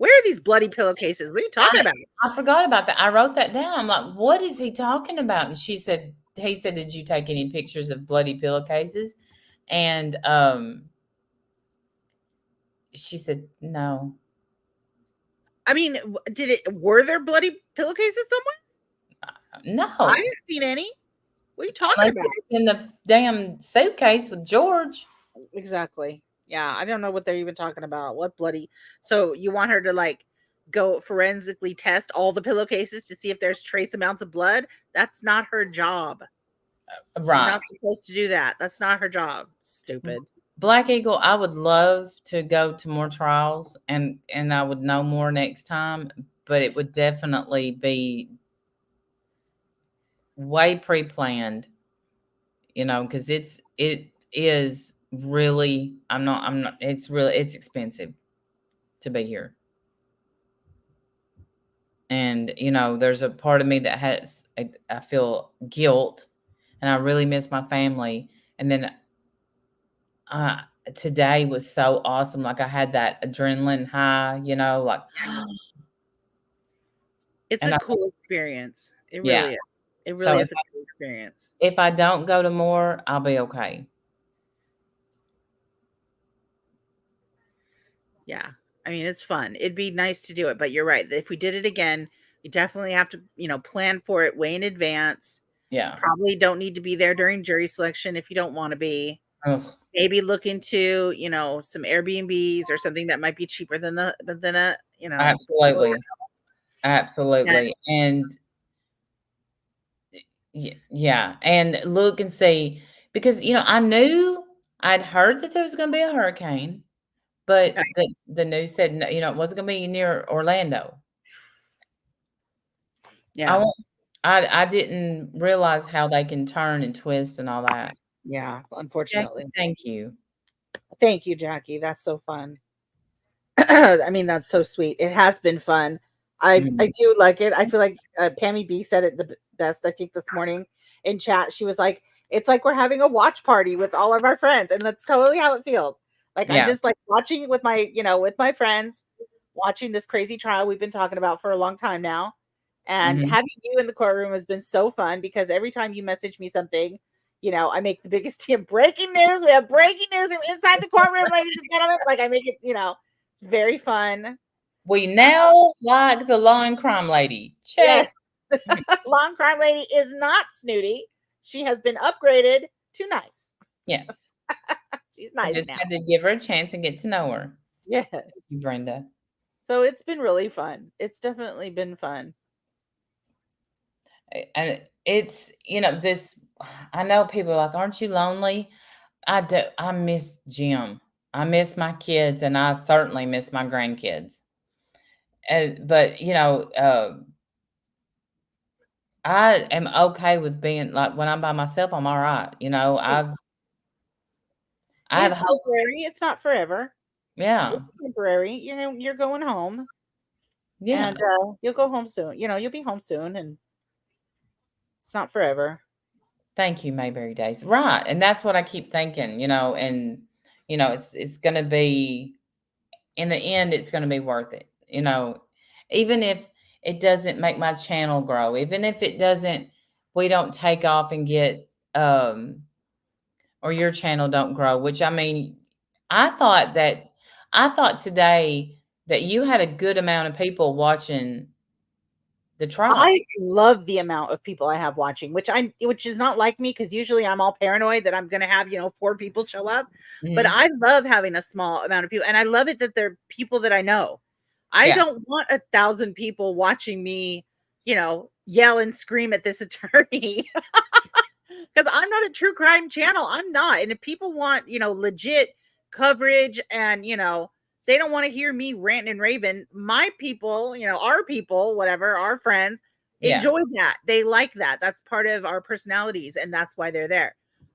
are these bloody pillowcases? What are you talking about? I forgot about that. I wrote that down. I'm like, what is he talking about? And he said, did you take any pictures of bloody pillowcases? And she said, no. I mean, were there bloody pillowcases somewhere? No. I haven't seen any. What are you talking about? In the damn suitcase with George. Exactly. Yeah, I don't know what they're even talking about. What bloody? So you want her to go forensically test all the pillowcases to see if there's trace amounts of blood? That's not her job. Right. You're not supposed to do that. That's not her job. Stupid. Black Eagle, I would love to go to more trials and I would know more next time, but it would definitely be way pre-planned, because it is really, it's expensive to be here. And, there's a part of me that I feel guilt and I really miss my family. And then today was so awesome. Like I had that adrenaline high, like it's a cool experience. It really is. It really is a cool experience. If I don't go to more, I'll be okay. Yeah. I mean, it's fun. It'd be nice to do it, but you're right. If we did it again, you definitely have to, plan for it way in advance. Yeah. Probably don't need to be there during jury selection if you don't want to be. Ugh. Maybe look into, some Airbnbs or something that might be cheaper than Absolutely. Absolutely. And yeah. And look and see, because, I knew I'd heard that there was gonna be a hurricane, but Okay. the news said, no, it wasn't gonna be near Orlando. I Yeah. won't I didn't realize how they can turn and twist and all that. Yeah. Jackie, Unfortunately. thank you. Thank you, Jackie. That's so fun. I mean, that's so sweet. It has been fun. I Mhm. do like it. I feel like Pammy B said it the best. I think this morning in chat, she was like, "It's like we're having a watch party with all of our friends," and that's totally how it feels. Like I'm Yeah. just like watching it with my, with my friends, watching this crazy trial we've been talking about for a long time now. And Mhm. having you in the courtroom has been so fun because every time you message me something, I make the biggest deal. Breaking news. We have breaking news from inside the courtroom, ladies and gentlemen. Like I make it, very fun. We now like the law and crime lady. Check. Yes. Long crime lady is not snooty. She has been upgraded to nice. Yes. She's I nice just now. had to give her a chance and get to know her. Yes. Thank you, Brenda. So it's been really fun. It's definitely been fun. And it's, this I know people are like, "Aren't you lonely?" I do. I miss Jim. I miss my kids, and I certainly miss my grandkids. And but, I am okay with being like, when I'm by myself, I'm alright, I have It's hope. temporary. It's not forever. Yeah. It's temporary. You're going home Yeah. and you'll go home soon. You'll be home soon and it's not forever. Thank you, Mayberry Days. Right, and that's what I keep thinking, and, it's gonna be in the end, it's gonna be worth it, even if it doesn't make my channel grow, even if it doesn't we don't take off and get, or your channel don't grow, which I mean, I thought that I thought today that you had a good amount of people watching the trial. I love the amount of people I have watching, which is not like me because usually I'm all paranoid that I'm gonna have, 4 people show up. But Mhm. I love having a small amount of people, and I love it that they're people that I know. I Yeah. don't want 1,000 people watching me, yell and scream at this attorney because I'm not a true crime channel. I'm not. And if people want, legit coverage and, they don't want to hear me rant and raving, my people, our people, whatever, our friends Yeah. enjoy that. They like that. That's part of our personalities. And that's why they're there.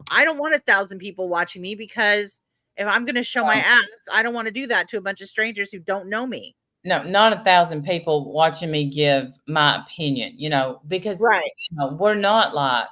I don't want 1,000 people watching me because if I'm going to show my Um, ass, I don't want to do that to a bunch of strangers who don't know me. no, not 1,000 people watching me give my opinion, because, Right. we're not like,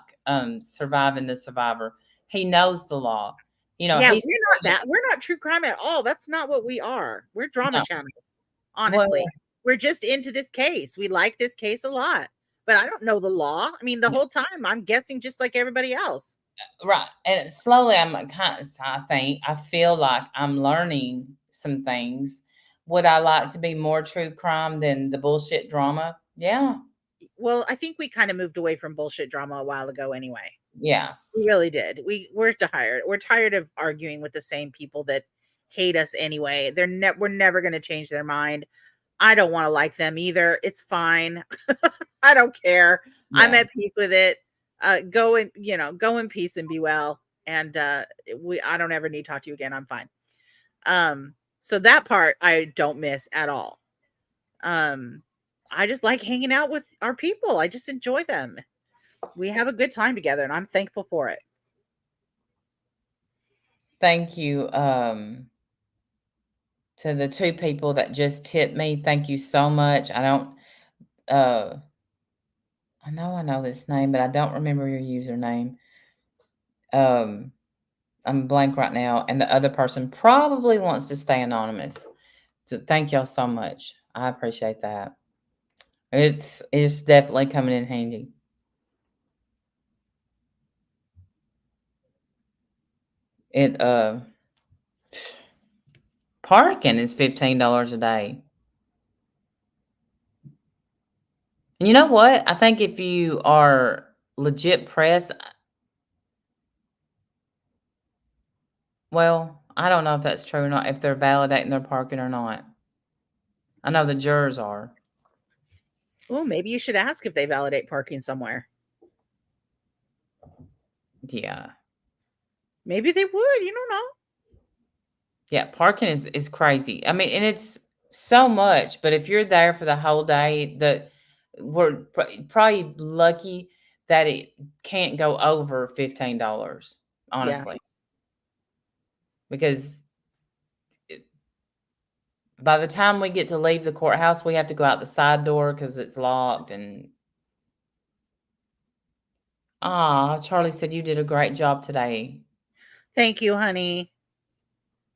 Surviving the Survivor. He knows the law. Yeah, He's we're not that. We're not true crime at all. That's not what we are. We're drama no. channel. Well, Honestly, we're just into this case. We like this case a lot, but I don't know the law. I mean, the whole time I'm guessing just like everybody else. right, and slowly I feel like I'm learning some things. Would I like to be more true crime than the bullshit drama? Yeah. Well, I think we kind of moved away from bullshit drama a while ago anyway. Yeah. We really did. We're tired. We're tired of arguing with the same people that hate us anyway. We're never going to change their mind. I don't want to like them either. It's fine. I don't care. I'm Yeah. at peace with it. Go in peace and be well. And I don't ever need to talk to you again. I'm fine. So that part I don't miss at all. Um, I just like hanging out with our people. I just enjoy them. We have a good time together, and I'm thankful for it. Thank you, to the 2 people that just tipped me. Thank you so much. Uh I know this name, but I don't remember your username. Um, I'm blank right now, and the other person probably wants to stay anonymous. So thank y'all so much. I appreciate that. It's definitely coming in handy. It Parking is $15 a day. And you know what? I think if you are legit press, well, I don't know if that's true or not, if they're validating their parking or not. I know the jurors are. Oh, maybe you should ask if they validate parking somewhere. Yeah. Maybe they would. You don't know. Yeah, parking is crazy. I mean, and it's so much, but if you're there for the whole day, we're probably lucky that it can't go over $15, Yeah. honestly, because by the time we get to leave the courthouse, we have to go out the side door because it's locked. And Charlie said you did a great job today. Thank you, honey.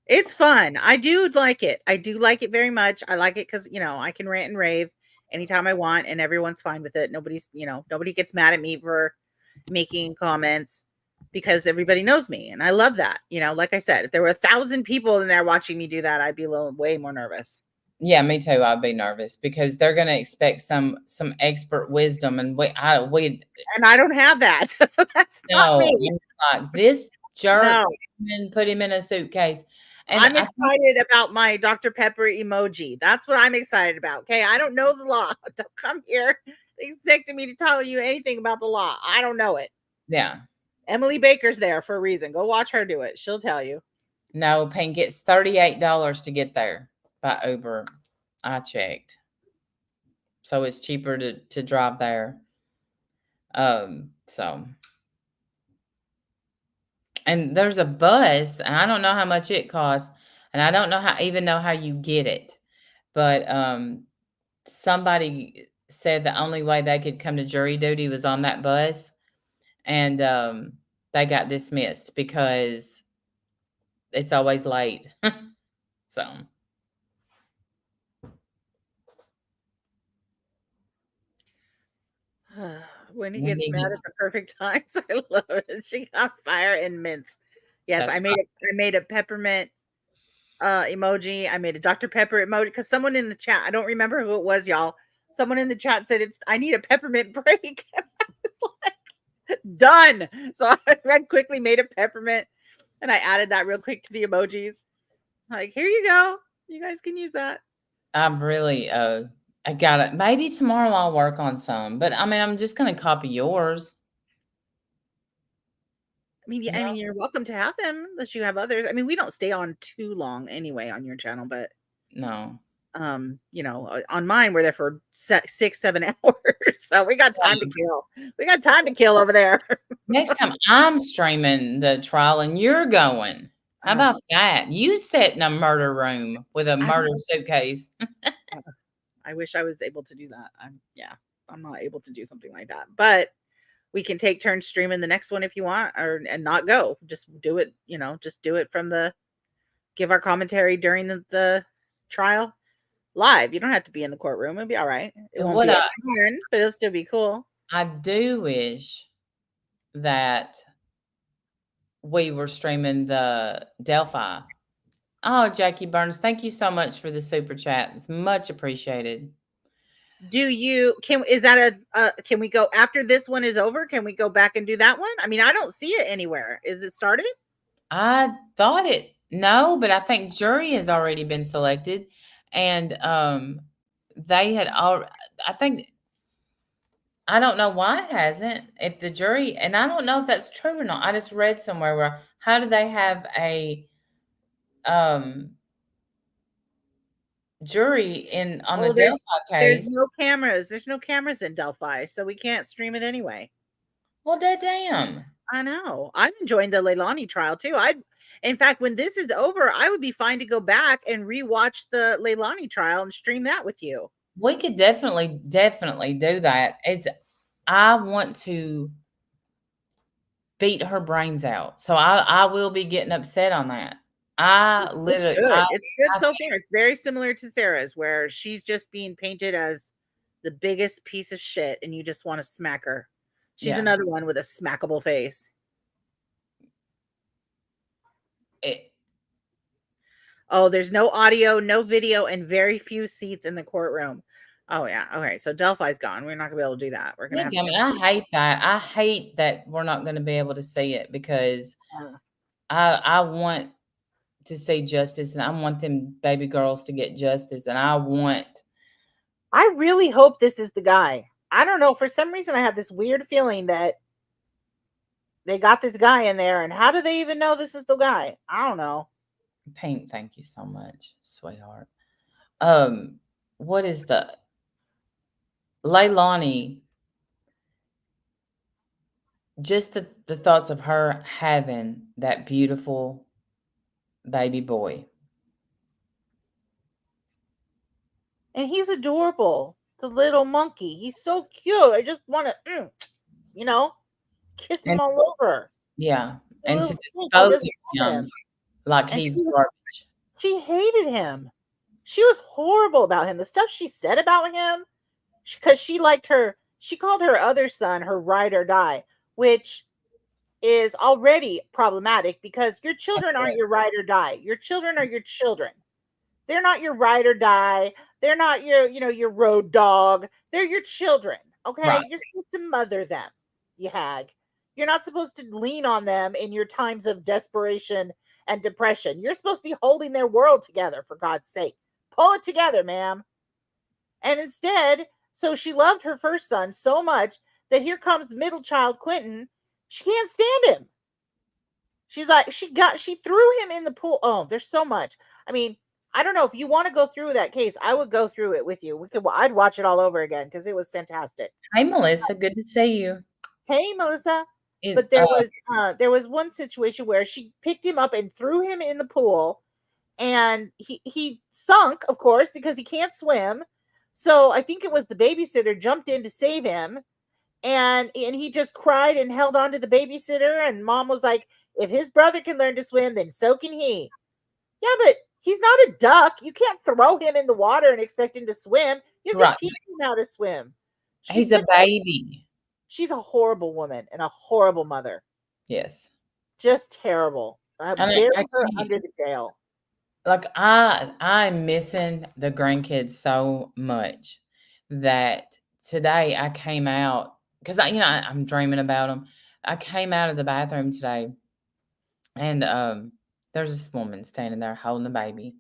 It's fun. I do like it. I do like it very much. I like it because, I can rant and rave anytime I want and everyone's fine with it. Nobody gets mad at me for making comments because everybody knows me. And I love that. Like I said, if there were 1,000 people in there watching me do that, I'd be way more nervous. Yeah, me too. I'd be nervous because they're going to expect some expert wisdom, and we And I don't have that. That's not no. me. I'm like, this jerk No. and put him in a suitcase. And I'm excited about my Dr. Pepper emoji. That's what I'm excited about. Okay. I don't know the law. Don't come here expecting me to tell you anything about the law. I don't know it. Yeah. Emily Baker's there for a reason. Go watch her do it. She'll tell you. No, Payne gets $38 to get there by Uber. I checked. So it's cheaper to drive there. So and there's a bus, and I don't know how much it costs, and I don't know how you get it. But somebody said the only way they could come to jury duty was on that bus, and they got dismissed because it's always late. So When he when gets he mad gets at the perfect times, I love it. She got fire and mints. Yes, that's I made a peppermint emoji. I made a Dr. Pepper emoji because someone in the chat, I don't remember who it was, y'all. Someone in the chat said I need a peppermint break. And I was like, done. So I quickly made a peppermint and I added that real quick to the emojis. Like, here you go. You guys can use that. I'm really I got it. Maybe tomorrow I'll work on some, but I mean I'm just gonna copy yours. I mean, you're welcome to have them unless you have others. I mean, we don't stay on too long anyway on your channel, but No. on mine we're there for 6-7 hours, so we got time to kill. We got time to kill over there. Next time I'm streaming the trial and you're going. How about that? You sit in a murder room with a murder suitcase. I wish I was able to do that. I'm not able to do something like that, but we can take turns streaming the next one if you want, and not go. Just do it. Just do it from give our commentary during the trial live. You don't have to be in the courtroom. It'll be all right. It won't be as fun, but it'll still be cool. I do wish that we were streaming the Delphi. Oh, Jackie Burns, thank you so much for the super chat. It's much appreciated. Can we go after this one is over? Can we go back and do that one? I mean, I don't see it anywhere. Is it started? I thought no, but I think jury has already been selected, and they had all. I think I don't know why it hasn't. If the jury, and I don't know if that's true or not. I just read somewhere where how do they have a jury on the Delphi case? There's no cameras. There's no cameras in Delphi, so we can't stream it anyway. Well, damn. I know. I'm enjoying the Leilani trial too. In fact, when this is over, I would be fine to go back and rewatch the Leilani trial and stream that with you. We could definitely do that. I want to beat her brains out. So I will be getting upset on that. It's good so far. It's very similar to Sarah's, where she's just being painted as the biggest piece of shit and you just want to smack her. She's another one with a smackable face. There's no audio, no video, and very few seats in the courtroom. Oh yeah. Okay. So Delphi's gone. We're not gonna be able to do that. We're gonna have I hate that. I hate that we're not gonna be able to see it because I want to see justice and I want them baby girls to get justice. And I really hope this is the guy. I don't know. For some reason I have this weird feeling that they got this guy in there, and how do they even know this is the guy? I don't know. Pink, thank you so much, sweetheart. What is the Leilani? Just the thoughts of her having that beautiful baby boy. And he's adorable. The little monkey. He's so cute. I just want to, you know, kiss him And all over. yeah, The and to little stink. I dispose just of love him him. like And he's garbage. she hated him. She was horrible about him. The stuff she said about him, because she liked her, she called her other son her ride or die, which is already problematic because your children aren't your ride or die. Your children are your children. They're not your ride or die. They're not your road dog. They're your children. Right, Okay. You're supposed to mother them, you hag. You're not supposed to lean on them in your times of desperation and depression. You're supposed to be holding their world together, for God's sake. Pull it together, ma'am. And instead, so she loved her first son so much that here comes middle child Quentin. She can't stand him. She's like, she threw him in the pool. Oh, there's so much. I mean, I don't know if you want to go through that case. I would go through it with you. I'd watch it all over again because it was fantastic. hey, Melissa, good to see you. Hey, Melissa. It, But there was one situation where she picked him up and threw him in the pool, and he sunk, of course, because he can't swim. So I think it was the babysitter jumped in to save him, and he just cried and held on to the babysitter, and mom was like, if his brother can learn to swim, then so can he. Yeah, but he's not a duck. You can't throw him in the water and expect him to swim. You have right, to teach him how to swim. he's a baby. She's a horrible woman and a horrible mother. Yes, Just terrible. and Bury I her can't. under the jail. Like I'm missing the grandkids so much that today I came out because I'm dreaming about them. I came out of the bathroom today, and there's this woman standing there holding the baby.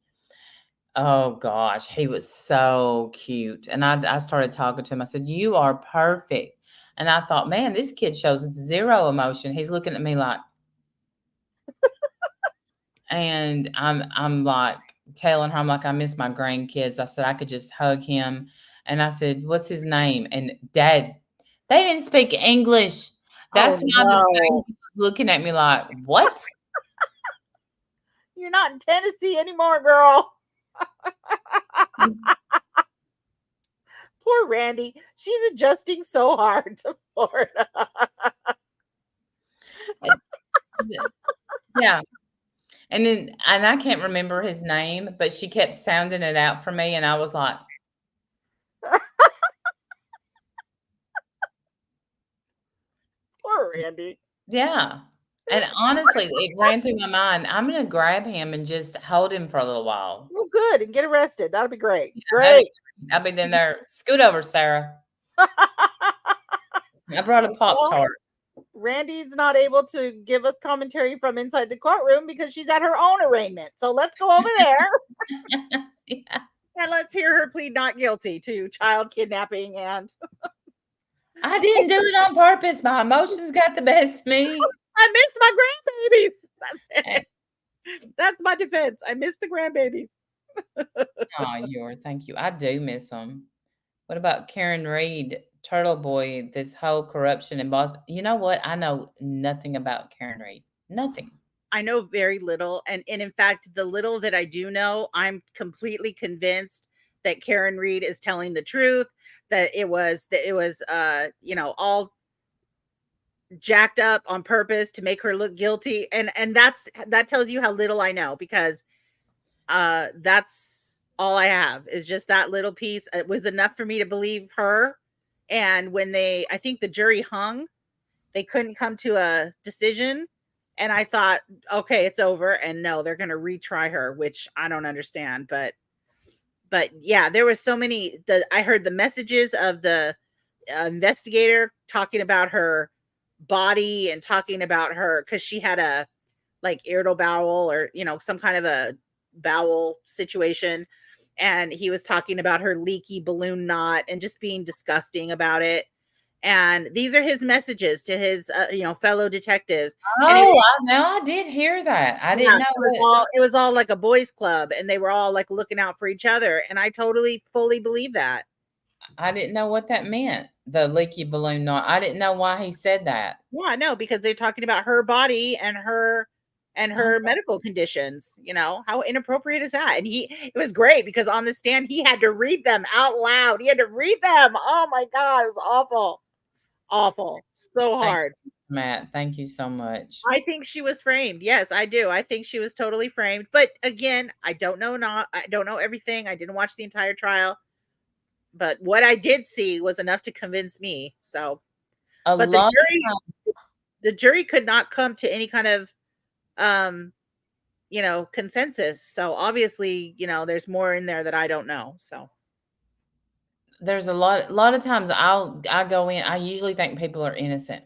Oh gosh, he was so cute, and I started talking to him. I said, "You are perfect," and I thought, man, this kid shows zero emotion. He's looking at me like. And I'm like telling her, I'm like, I miss my grandkids. I said I could just hug him. And I said, what's his name? And Dad, they didn't speak English. Oh That's why the baby no. was looking at me like, what? You're not in Tennessee anymore, girl. Poor Randy. She's adjusting so hard to Florida. Yeah. And I can't remember his name, but she kept sounding it out for me. And I was like, Poor Randy. yeah. And honestly, it ran through my mind. I'm going to grab him and just hold him for a little while. Oh, good. And get arrested. That'll be great. That'd Great. I'll be then there. Scoot over, Sarah. I brought a Pop-Tart. Randy's not able to give us commentary from inside the courtroom because she's at her own arraignment. So let's go over there Yeah. and let's hear her plead not guilty to child kidnapping and I didn't do it on purpose. My emotions got the best of me. I miss my grandbabies. That's it. That's my defense. I miss the grandbabies. Oh, thank you. I do miss them. What about Karen Reed, Turtle Boy, this whole corruption in Boston? You know what? I know nothing about Karen Reed. Nothing. I know very little. And in fact, the little that I do know, I'm completely convinced that Karen Reed is telling the truth, that it was all jacked up on purpose to make her look guilty. And that tells you how little I know, because that's all I have is just that little piece. It was enough for me to believe her. And when I think the jury hung, they couldn't come to a decision. And I thought, okay, it's over. And no, they're going to retry her, which I don't understand. But yeah, there was so many. I heard the messages of the investigator talking about her body and talking about her because she had a like irritable bowel or some kind of a bowel situation, and he was talking about her leaky balloon knot and just being disgusting about it. And these are his messages to his, fellow detectives. And Oh, I did hear that. I didn't know it was all like a boys club, and they were all like looking out for each other. And I totally, fully believe that. I didn't know what that meant. The leaky balloon knot. I didn't know why he said that. Yeah, no, because they're talking about her body and her Oh, medical conditions. How inappropriate is that? And it was great because on the stand he had to read them out loud. He had to read them. Oh my God, it was awful. Awful. So thank hard. you, Matt. Thank you so much. I think she was framed. Yes, I do. I think she was totally framed. But again, I don't know everything. I didn't watch the entire trial. But what I did see was enough to convince me. So, A but lot of times, the jury could not come to any kind of consensus. So obviously, there's more in there that I don't know. So there's a lot of times I go in. I usually think people are innocent,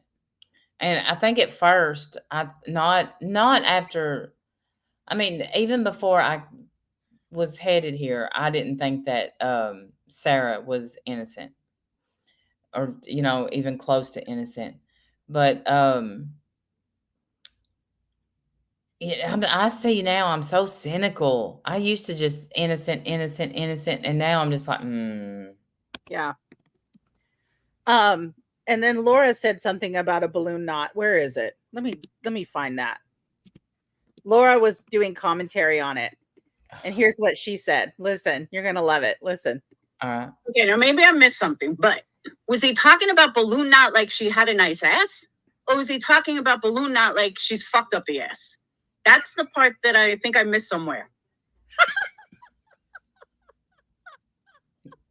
and I think at first I not after. I mean, even before I was headed here, I didn't think that Sarah was innocent, or even close to innocent. But yeah, I see now. I'm so cynical. I used to just innocent, innocent, innocent, and now I'm just like, yeah. And then Laura said something about a balloon knot. Where is it? Let me find that. Laura was doing commentary on it. And here's what she said. Listen, you're going to love it. Listen. all right. Okay, now maybe I missed something, but was he talking about balloon knot like she had a nice ass? Or was he talking about balloon knot like she's fucked up the ass? That's the part that I think I missed somewhere.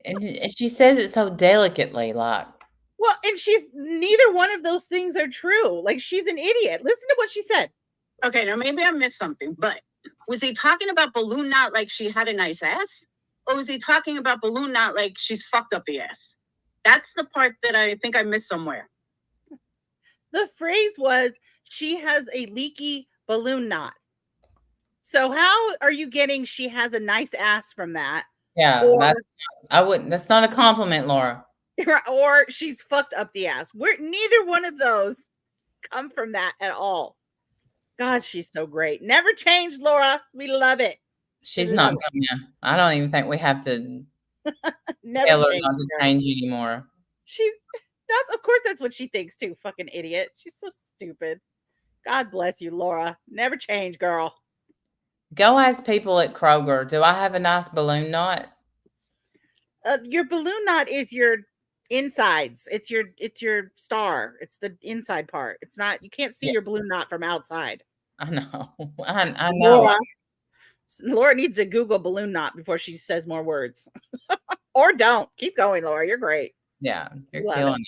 And she says it so delicately, like. Well, and neither one of those things are true. Like, she's an idiot. Listen to what she said. Okay, now maybe I missed something, but was he talking about balloon knot like she had a nice ass? Or was he talking about balloon knot like she's fucked up the ass? That's the part that I think I missed somewhere. The phrase was, she has a leaky balloon knot. So how are you getting she has a nice ass from that? Yeah, that's not a compliment, Laura. Or she's fucked up the ass. Neither one of those come from that at all. God, she's so great. Never changed, Laura. We love it. She's not gonna. I don't even think we have to tell her not to change anymore. Of course that's what she thinks too. Fucking idiot. She's so stupid. God bless you, Laura. Never change, girl. Go ask people at Kroger, do I have a nice balloon knot? Your balloon knot is your insides. It's your star. It's the inside part. It's not, you can't see your balloon knot from outside. I know. I know. Laura needs to Google balloon knot before she says more words. Or don't. Keep going, Laura. You're great. Yeah, you're killing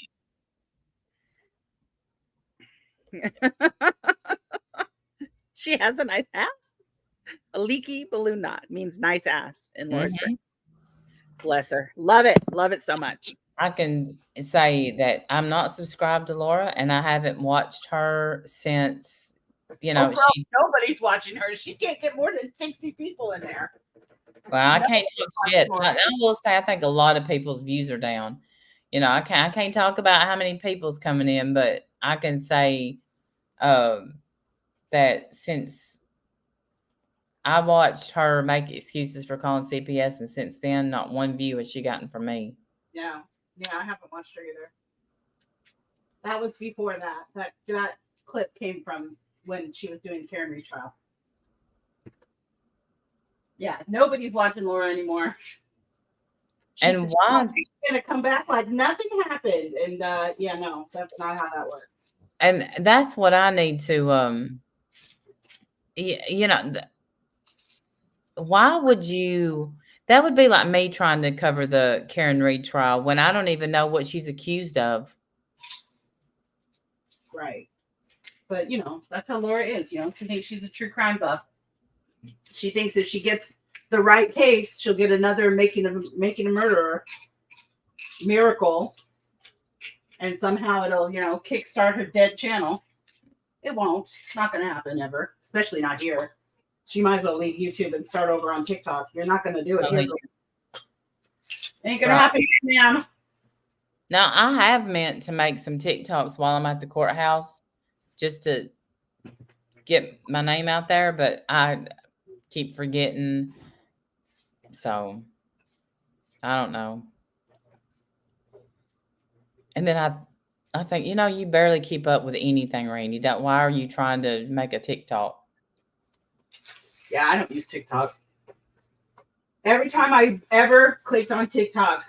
it. She has a nice ass. A leaky balloon knot means nice ass in Laura's brain. Bless her. Love it. Love it so much. I can say that I'm not subscribed to Laura, and I haven't watched her since, nobody's watching her. She can't get more than 60 people in there. Well, I can't talk shit. I will say I think a lot of people's views are down. I can't talk about how many people's coming in, but I can say that since I watched her make excuses for calling CPS, and since then, not one view has she gotten from me. Yeah, I haven't watched her either. That was before that. That clip came from when she was doing Karen retrial. Yeah, nobody's watching Laura anymore. And why? She's gonna come back like nothing happened, and no, that's not how that works. And that's what I need to, why would you? That would be like me trying to cover the Karen Reed trial when I don't even know what she's accused of. Right. But, that's how Laura is. She thinks she's a true crime buff. She thinks if she gets the right case, she'll get another making a murderer miracle. And somehow it'll, kickstart her dead channel. It won't. It's not going to happen ever. Especially not here. She might as well leave YouTube and start over on TikTok. You're not going to do it here. Ain't going to happen, ma'am. Now, I have meant to make some TikToks while I'm at the courthouse just to get my name out there, but I keep forgetting. So, I don't know. And then I think, you barely keep up with anything, Randy. Why are you trying to make a TikTok? Yeah, I don't use TikTok. Every time I ever clicked on TikTok,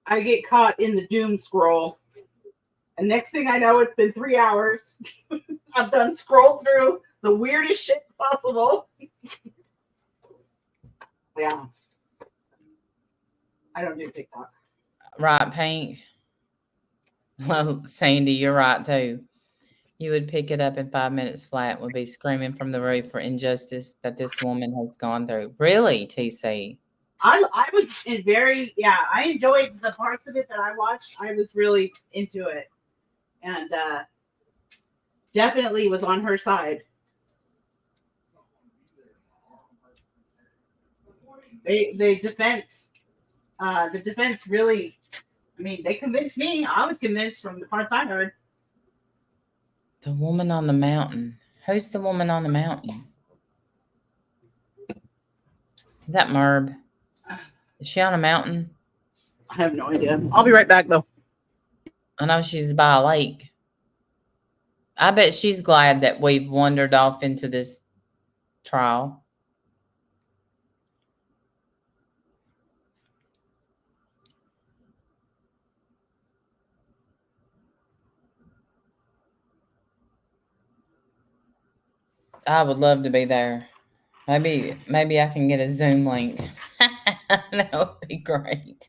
I get caught in the doom scroll. And next thing I know, it's been 3 hours. I've done scroll through the weirdest shit possible. Yeah. I don't do TikTok. Right, Pink? Well, Sandy, you're right, too. You would pick it up in 5 minutes flat and would be screaming from the roof for injustice that this woman has gone through. Really, TC? I was I enjoyed the parts of it that I watched. I was really into it. And definitely was on her side. The defense really, I mean, they convinced me. I was convinced from the parts I heard. The woman on the mountain. Who's the woman on the mountain? Is that Merb? Is she on a mountain? I have no idea. I'll be right back, though. I know she's by a lake. I bet she's glad that we've wandered off into this trial. I would love to be there. Maybe I can get a Zoom link. That would be great.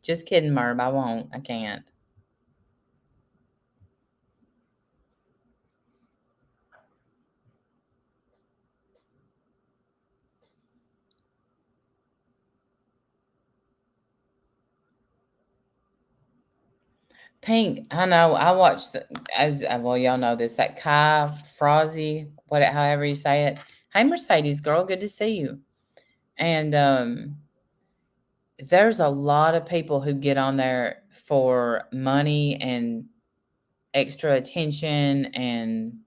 Just kidding, Merb. I won't. I can't. Pink, I know. I watched y'all know this. That Kai Frozzy, however you say it. Hey, Mercedes girl, good to see you. And there's a lot of people who get on there for money and extra attention, and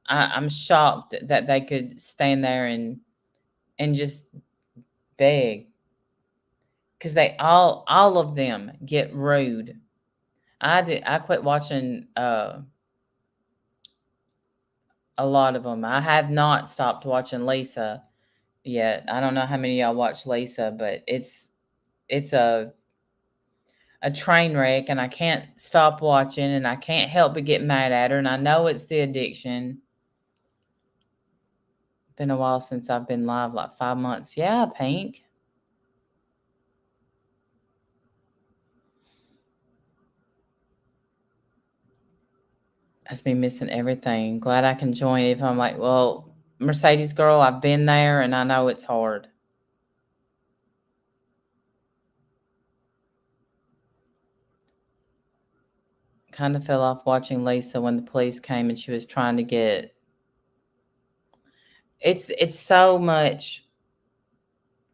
I'm shocked that they could stand there and just beg, because they all of them get rude. I quit watching a lot of them. I have not stopped watching Lisa yet. I don't know how many of y'all watch Lisa, but it's a train wreck, and I can't stop watching, and I can't help but get mad at her, and I know it's the addiction. Been a while since I've been live, like 5 months. Yeah, Pink. Has me missing everything. Glad I can join if I'm like, well, Mercedes girl, I've been there and I know it's hard. Kind of fell off watching Lisa when the police came and she was trying to get. It's so much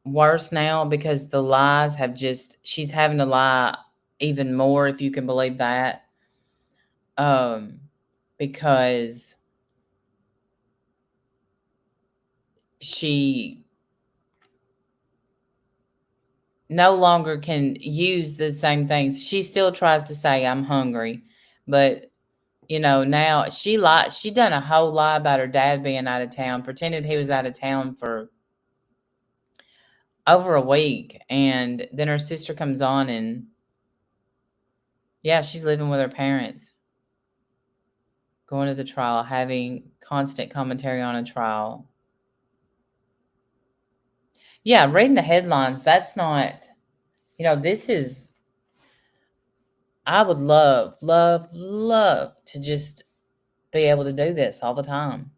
worse now because the lies have she's having to lie even more, if you can believe that. Because she no longer can use the same things. She still tries to say I'm hungry, but now she done a whole lie about her dad being out of town, pretended he was out of town for over a week, and then her sister comes on and yeah, she's living with her parents, going to the trial, having constant commentary on a trial. Yeah, reading the headlines, that's not, this is, I would love to just be able to do this all the time.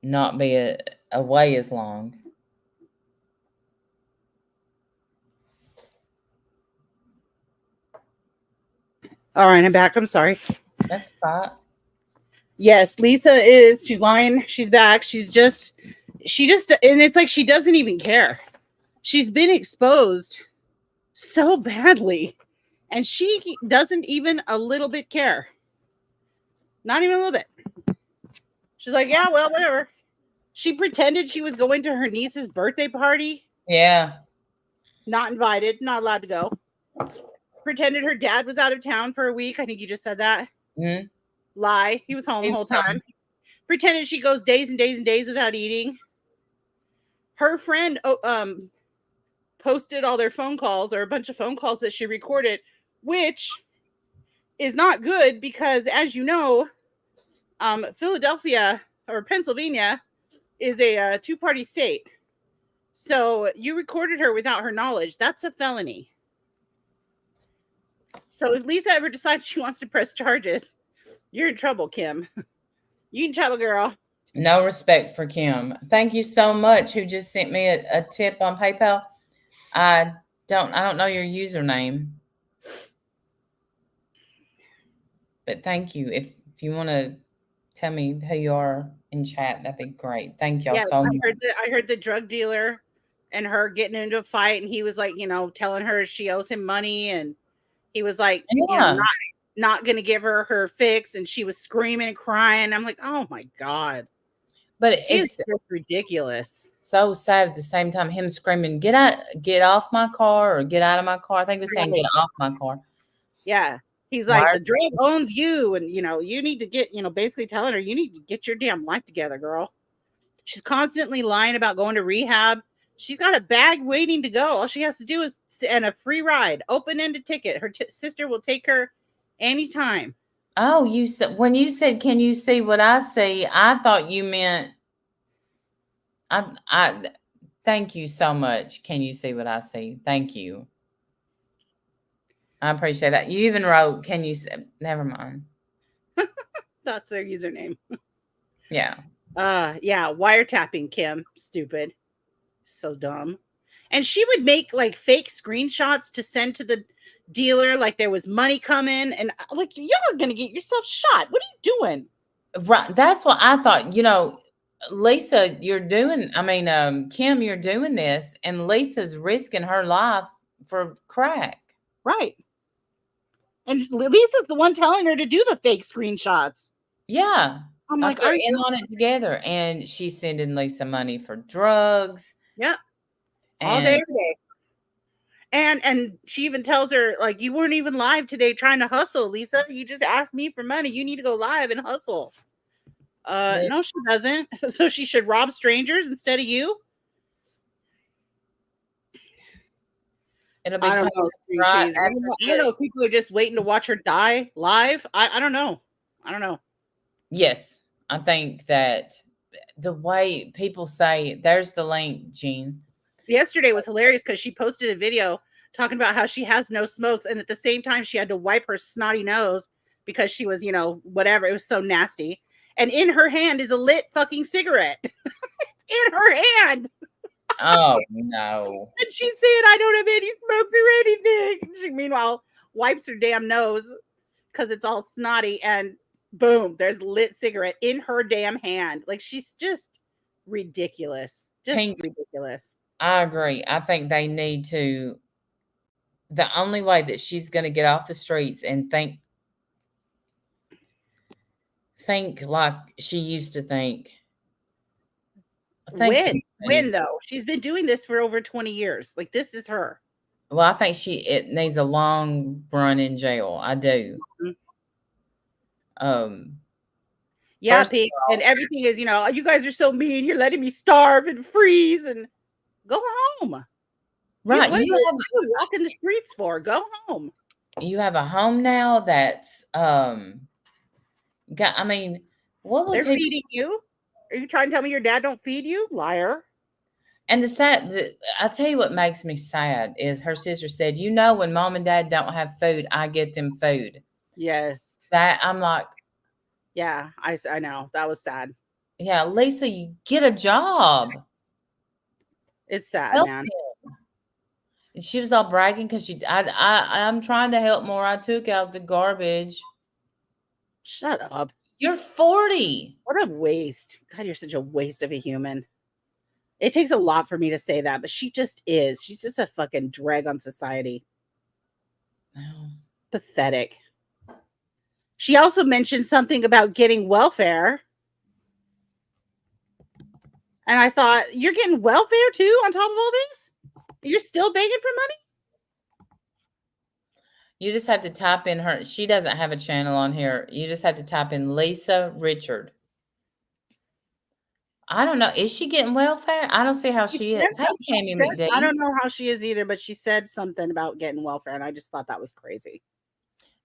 Not be away as long. All right, I'm back. I'm sorry. That's right. Yes, she's lying. She's back. She just, and it's like she doesn't even care. She's been exposed so badly. And she doesn't even a little bit care. Not even a little bit. She's like, yeah, well, whatever. She pretended she was going to her niece's birthday party. Yeah. Not invited, not allowed to go. Pretended her dad was out of town for a week. I think you just said that. Mm-hmm. Lie. He was home the whole time. Pretended she goes days and days and days without eating. Her friend posted all their phone calls, or a bunch of phone calls that she recorded, which is not good because, as you know, Philadelphia or Pennsylvania is a two-party state. So you recorded her without her knowledge. That's a felony. So if Lisa ever decides she wants to press charges, you're in trouble, Kim. You in trouble, girl. No respect for Kim. Thank you so much. Who just sent me a tip on PayPal? I don't know your username, but thank you. If you want to tell me who you are in chat, that'd be great. Thank y'all so much. I heard the drug dealer and her getting into a fight, and he was like, telling her she owes him money, and he was like, not going to give her fix, and she was screaming and crying. I'm like, oh my God. But it's just ridiculous. So sad at the same time, him screaming, get off my car, or get out of my car. I think he was saying, get off my car. Yeah. He's like, the drug owns you, and, you need to get, basically telling her, you need to get your damn life together, girl. She's constantly lying about going to rehab. She's got a bag waiting to go. All she has to do is, and a free ride, open-ended ticket. Her sister will take her anytime. Oh, when you said, can you see what I see? I thought you meant, I thank you so much. Can you see what I see? Thank you. I appreciate that. You even wrote, can you see? Never mind. That's their username. Yeah. Yeah. Wiretapping Kim. Stupid. So dumb. And she would make like fake screenshots to send to the dealer, like there was money coming, and like, you're gonna get yourself shot. What are you doing? Right. That's what I thought. Lisa, Kim, you're doing this, and Lisa's risking her life for crack. Right. And Lisa's the one telling her to do the fake screenshots. Yeah. I'm like, are in on it together, and she's sending Lisa money for drugs. Yeah. All day, every day. And she even tells her, like, you weren't even live today trying to hustle, Lisa. You just asked me for money. You need to go live and hustle. No, she doesn't. So she should rob strangers instead of you. It'll be I don't know if people are just waiting to watch her die live. I don't know. Yes. I think that the way people say, there's the link, Jean. Yesterday was hilarious because she posted a video talking about how she has no smokes, and at the same time she had to wipe her snotty nose because she was, whatever. It was so nasty. And in her hand is a lit fucking cigarette. It's in her hand. Oh no. And she's saying, I don't have any smokes or anything. She meanwhile wipes her damn nose because it's all snotty, and boom, there's lit cigarette in her damn hand. Like, she's just ridiculous. Ridiculous. I agree. I think they need to, the only way that she's going to get off the streets and think like she used to think. When though? She's been doing this for over 20 years. Like, this is her. Well, I think it needs a long run in jail. I do. Mm-hmm. Yeah, Pete, and everything is, you guys are so mean. You're letting me starve and freeze, and go home. Right. What are you walking the streets for? Go home. You have a home now that's what would they're feeding you? Are you trying to tell me your dad don't feed you? Liar. And I tell you what makes me sad is her sister said, when mom and dad don't have food, I get them food. Yes. That I'm like, yeah, I know. That was sad. Yeah, Lisa, you get a job. It's sad, man. And she was all bragging because I'm trying to help more. I took out the garbage. Shut up. You're 40. What a waste. God, you're such a waste of a human. It takes a lot for me to say that, but she just is. She's just a fucking drag on society. No. Pathetic. She also mentioned something about getting welfare. And I thought, you're getting welfare too on top of all this? You're still begging for money? You just have to type in her. She doesn't have a channel on here. You just have to type in Lisa Richard. I don't know. Is she getting welfare? I don't see how she is. Hey, Tammy McDee. I don't know how she is either, but she said something about getting welfare, and I just thought that was crazy.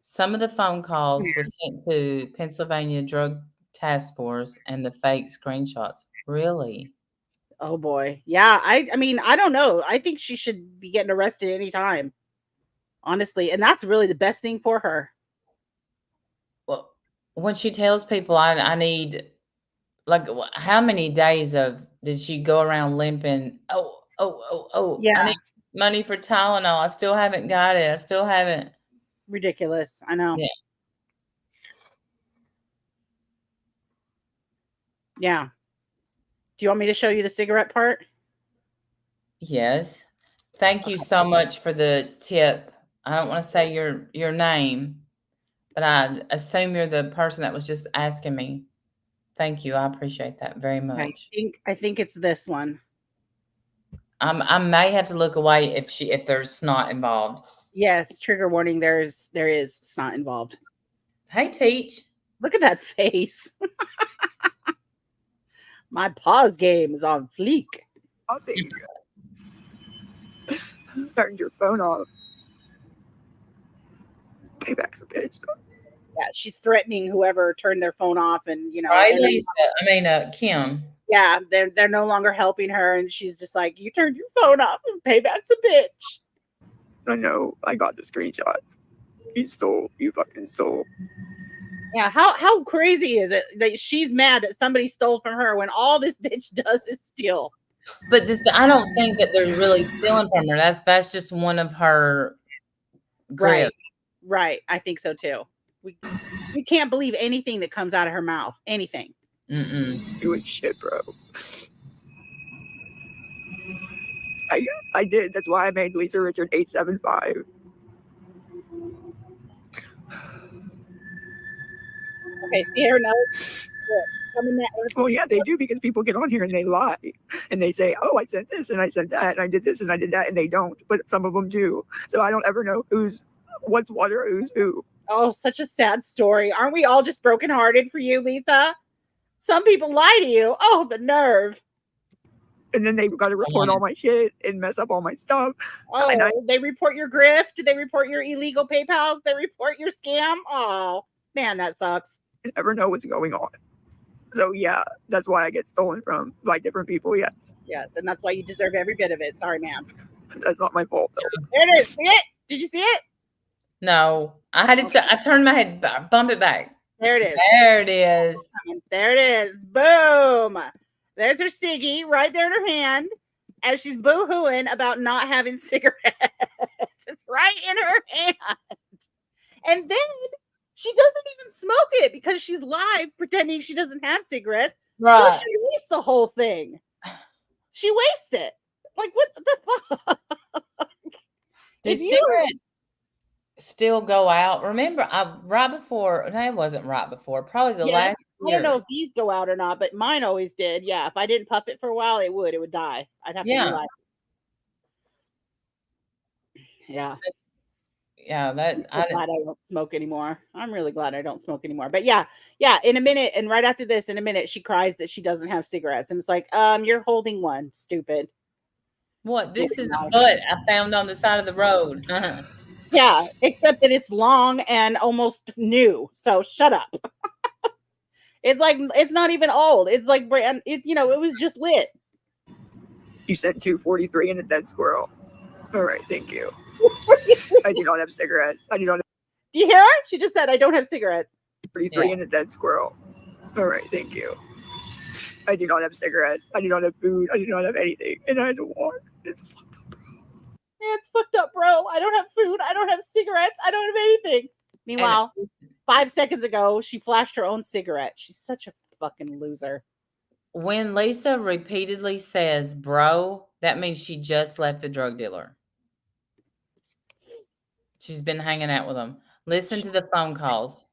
Some of the phone calls was sent to Pennsylvania Drug Task Force and the fake screenshots. Really? Oh boy. Yeah, I mean, I don't know. I think she should be getting arrested anytime. Honestly, and that's really the best thing for her. Well, when she tells people I need, like, how many days did she go around limping? Oh, Yeah. I need money for Tylenol. I still haven't got it. I still haven't. Ridiculous. I know. Yeah. Yeah. Do you want me to show you the cigarette part? Yes. Thank you so much for the tip. I don't want to say your name, but I assume you're the person that was just asking me. Thank you. I appreciate that very much. I think it's this one. I may have to look away if there's snot involved. Yes, trigger warning. There is snot involved. Hey, Teach. Look at that face. My pause game is on fleek. Oh, there you go. Turned your phone off. Payback's a bitch. Yeah, she's threatening whoever turned their phone off, and Right, Lisa. Kim. Yeah, they're no longer helping her, and she's just like, "You turned your phone off, and payback's a bitch." I know. I got the screenshots. You fucking stole. Yeah, how crazy is it that she's mad that somebody stole from her when all this bitch does is steal? But I don't think that they're really stealing from her. That's just one of her grips. Right. I think so too. We can't believe anything that comes out of her mouth. Anything. You ain't shit, bro. I did. That's why I made Lisa Richard 875. Okay, see her notes. Well, yeah, they do, because people get on here and they lie and they say, "Oh, I sent this and I sent that and I did this and I did that," and they don't. But some of them do. So I don't ever know what's what or who's who. Oh, such a sad story. Aren't we all just brokenhearted for you, Lisa? Some people lie to you. Oh, the nerve. And then they've got to report all my shit and mess up all my stuff. Oh, they report your grift. They report your illegal PayPals. They report your scam. Oh, man, that sucks. I never know what's going on. So, yeah, that's why I get stolen from by different people, yes. Yes, and that's why you deserve every bit of it. Sorry, ma'am. That's not my fault, though. There it is. See it? Did you see it? No. I had to I turned my head, bump it back. There it is. There it is. There it is. Boom. There's her ciggy right there in her hand as she's boo-hooing about not having cigarettes. It's right in her hand. And then she doesn't even smoke it because she's live pretending she doesn't have cigarettes. Right. So she wastes the whole thing. She wastes it. Like, what the fuck? Do cigarettes still go out? Remember, right before, no, it wasn't right before, probably the last year. I don't know if these go out or not, but mine always did. Yeah, if I didn't puff it for a while, it would die. I'd have to relight. Yeah. Yeah, I'm glad I don't smoke anymore. I'm really glad I don't smoke anymore. But yeah, in a minute, and right after this, in a minute, she cries that she doesn't have cigarettes. And it's like, you're holding one, stupid. What? This is a butt I found on the side of the road. Yeah, except that it's long and almost new. So shut up. It's like, it's not even old. It's like brand. It was just lit. You sent 243 and a dead squirrel. All right, thank you. I do not have cigarettes. I do not have. Do you hear her? She just said, "I don't have cigarettes." 43 and a dead squirrel. All right, thank you. I do not have cigarettes. I do not have food. I do not have anything, and I had to walk. It's fucked up, bro. Yeah, it's fucked up, bro. I don't have food. I don't have cigarettes. I don't have anything. Meanwhile, 5 seconds ago, she flashed her own cigarette. She's such a fucking loser. when Lisa repeatedly says, bro, that means she just left the drug dealer. She's been hanging out with him. Listen to the phone calls.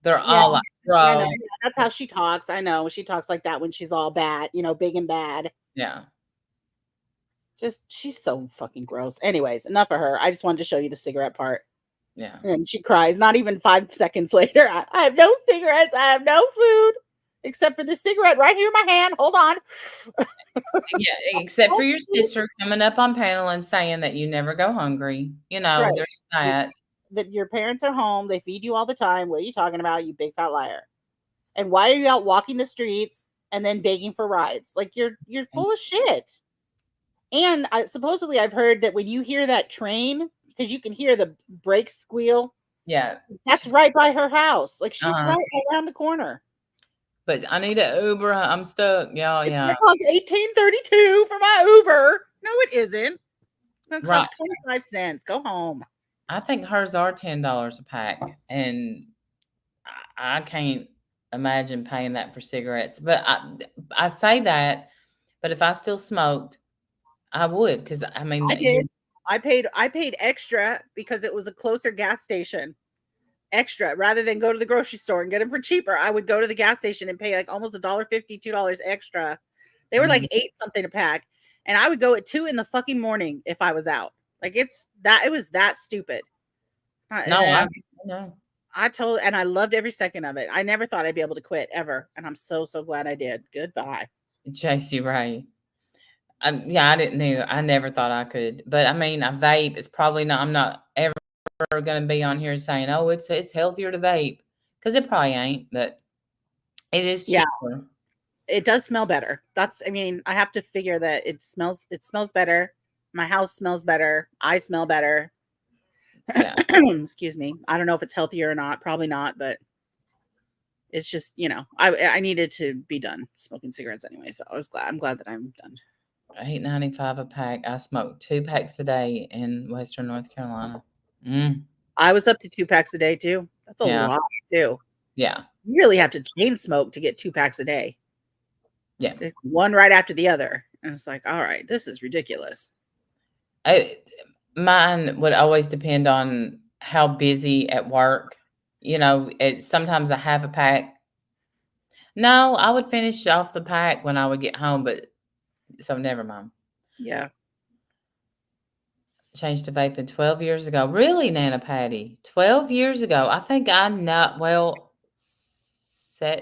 They're all like, I know. bro. Yeah, that's how she talks. I know. She talks like that when she's all bad, big and bad. Yeah. She's so fucking gross. Anyways, enough of her. I just wanted to show you the cigarette part. Yeah. And she cries, not even 5 seconds later. I have no cigarettes. I have no food except for the cigarette right here in my hand. Hold on. Yeah, except for your sister coming up on panel and saying that you never go hungry. right. There's that. That your parents are home. They feed you all the time. What are you talking about, you big fat liar? And why are you out walking the streets and then begging for rides? Like you're full of shit. And supposedly I've heard that when you hear that train, because you can hear the brakes squeal. Yeah. That's right by her house. Like she's right around the corner. But I need an Uber. I'm stuck. Yeah, It's yeah. gonna cost $18.32 for my Uber. No, it isn't. It's gonna cost 25 cents. Go home. I think hers are $10 a pack, and I can't imagine paying that for cigarettes. But I say that, but if I still smoked, I would, because I mean, I did. I paid extra because it was a closer gas station. Extra, rather than go to the grocery store and get them for cheaper, I would go to the gas station and pay like almost $1.50, $2 extra. They were like 8 something a pack, and I would go at 2 in the fucking morning if I was out. Like it was that stupid. No, and I loved every second of it. I never thought I'd be able to quit ever, and I'm so glad I did. Goodbye, JC Ray. Yeah, I didn't either. I never thought I could, but I mean, a vape is probably not. I'm not ever going to be on here saying, "Oh, it's healthier to vape," because it probably ain't. But it is cheaper. Yeah, it does smell better. I have to figure that it smells better. My house smells better. I smell better. Yeah. Excuse me. I don't know if it's healthier or not. Probably not, but it's just, I needed to be done smoking cigarettes anyway. So I'm glad that I'm done. $8.95 a pack. I smoke 2 packs a day in Western North Carolina. I was up to 2 packs a day too. That's a lot too. Yeah. You really have to chain smoke to get 2 packs a day. Yeah. One right after the other. And it's like, all right, this is ridiculous. Mine would always depend on how busy at work. Sometimes I have a pack. No, I would finish off the pack when I would get home, but so never mind. Yeah. Changed to vaping 12 years ago. Really, Nana Patty? 12 years ago. I think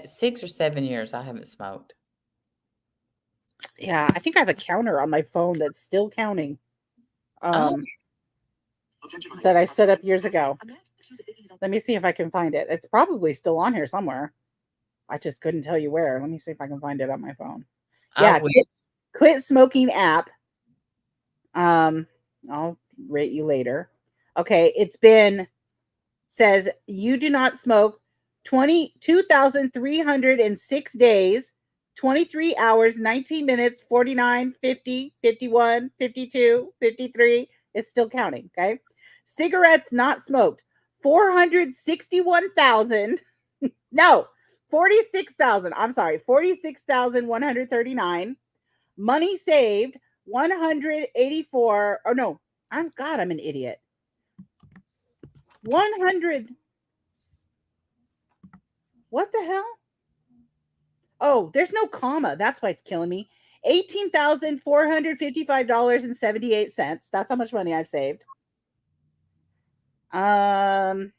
6 or 7 years I haven't smoked. Yeah, I think I have a counter on my phone that's still counting. That I set up years ago. Let me see if I can find it. It's probably still on here somewhere. I just couldn't tell you where. Let me see if I can find it on my phone. Yeah, quit smoking app. I'll rate you later. Okay, says you do not smoke 22,306 days, 23 hours, 19 minutes, 49, 50, 51, 52, 53. It's still counting, okay? Cigarettes not smoked, 461,000. No, 46,000. I'm sorry, 46,139. Money saved, 184. Oh no, I'm an idiot. 100. What the hell? Oh, there's no comma. That's why it's killing me. $18,455.78. That's how much money I've saved. And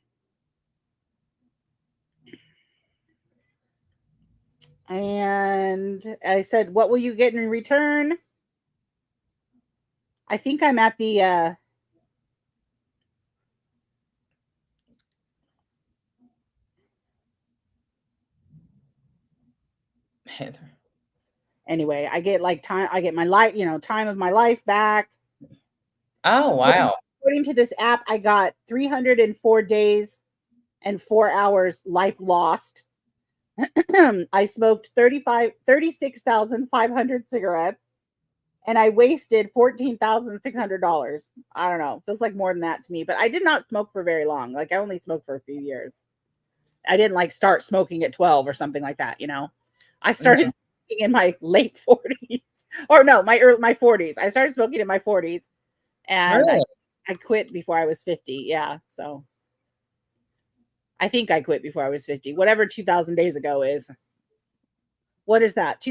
I said, what will you get in return? I think I'm at the Heather. Anyway, I get time. I get my life, time of my life back. Oh, wow. According to this app, I got 304 days and 4 hours life lost. I smoked 36,500 cigarettes, and I wasted $14,600. I don't know. Feels like more than that to me, but I did not smoke for very long. Like I only smoked for a few years. I didn't start smoking at 12 or something like that. I started smoking in my late 40s, or no, my 40s. I started smoking in my 40s, and Really? I quit before I was 50. Yeah, so I think I quit before I was 50. Whatever 2,000 days ago is. What is that?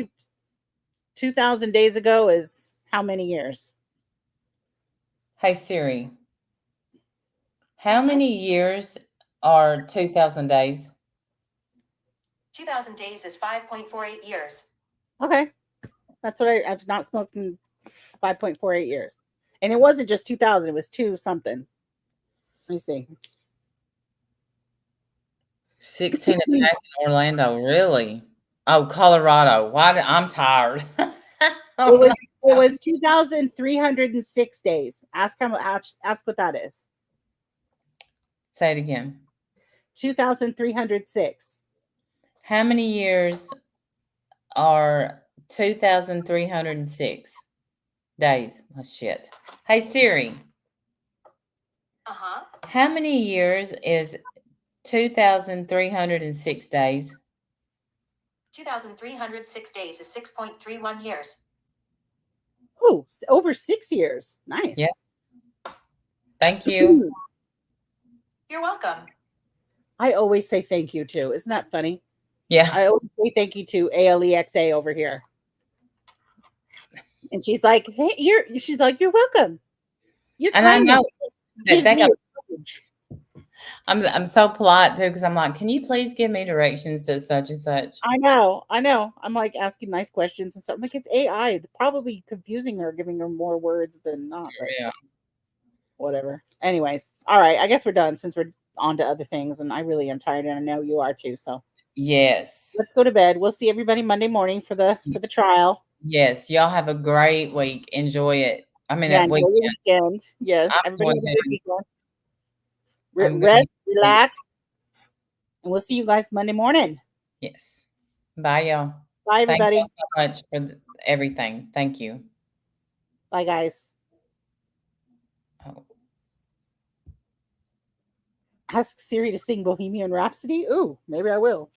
2,000 days ago is how many years? Hey Siri, how many years are 2,000 days? 2,000 days is 5.48 years. Okay, that's what I've not smoked in 5.48 years, and it wasn't just 2,000. It was two something. Let me see. 16 and a half in Orlando, really? Oh, Colorado. I'm tired. It was 2,306 days. Ask what that is. Say it again. 2,306. How many years are 2,306 days? Oh, shit. Hey, Siri, Uh-huh. how many years is 2,306 days? 2,306 days is 6.31 years. Oh, over 6 years. Nice. Yeah. Thank you. You're welcome. I always say thank you too. Isn't that funny? Yeah. I always say thank you to ALEXA over here. And she's like, hey, she's like, you're welcome. You're And I kind. know Gives that me goes, a message. I'm so polite too, because I'm like, can you please give me directions to such and such? I know. I'm like asking nice questions and stuff. I'm like, it's AI. Probably confusing her, giving her more words than not. But Yeah. whatever. Anyways, all right. I guess we're done since we're on to other things, and I really am tired, and I know you are too. So Yes. let's go to bed. We'll see everybody Monday morning for the trial. Yes. Y'all have a great week. Enjoy it. I mean, Yeah, that enjoy weekend. your weekend. Yes, I'm everybody have going a good to. weekend. I'm going Rest, to. relax, and we'll see you guys Monday morning. Yes. Bye, y'all. Bye, Thank everybody. you so much for everything. Thank you. Bye, guys. Oh. Ask Siri to sing Bohemian Rhapsody. Ooh, maybe I will.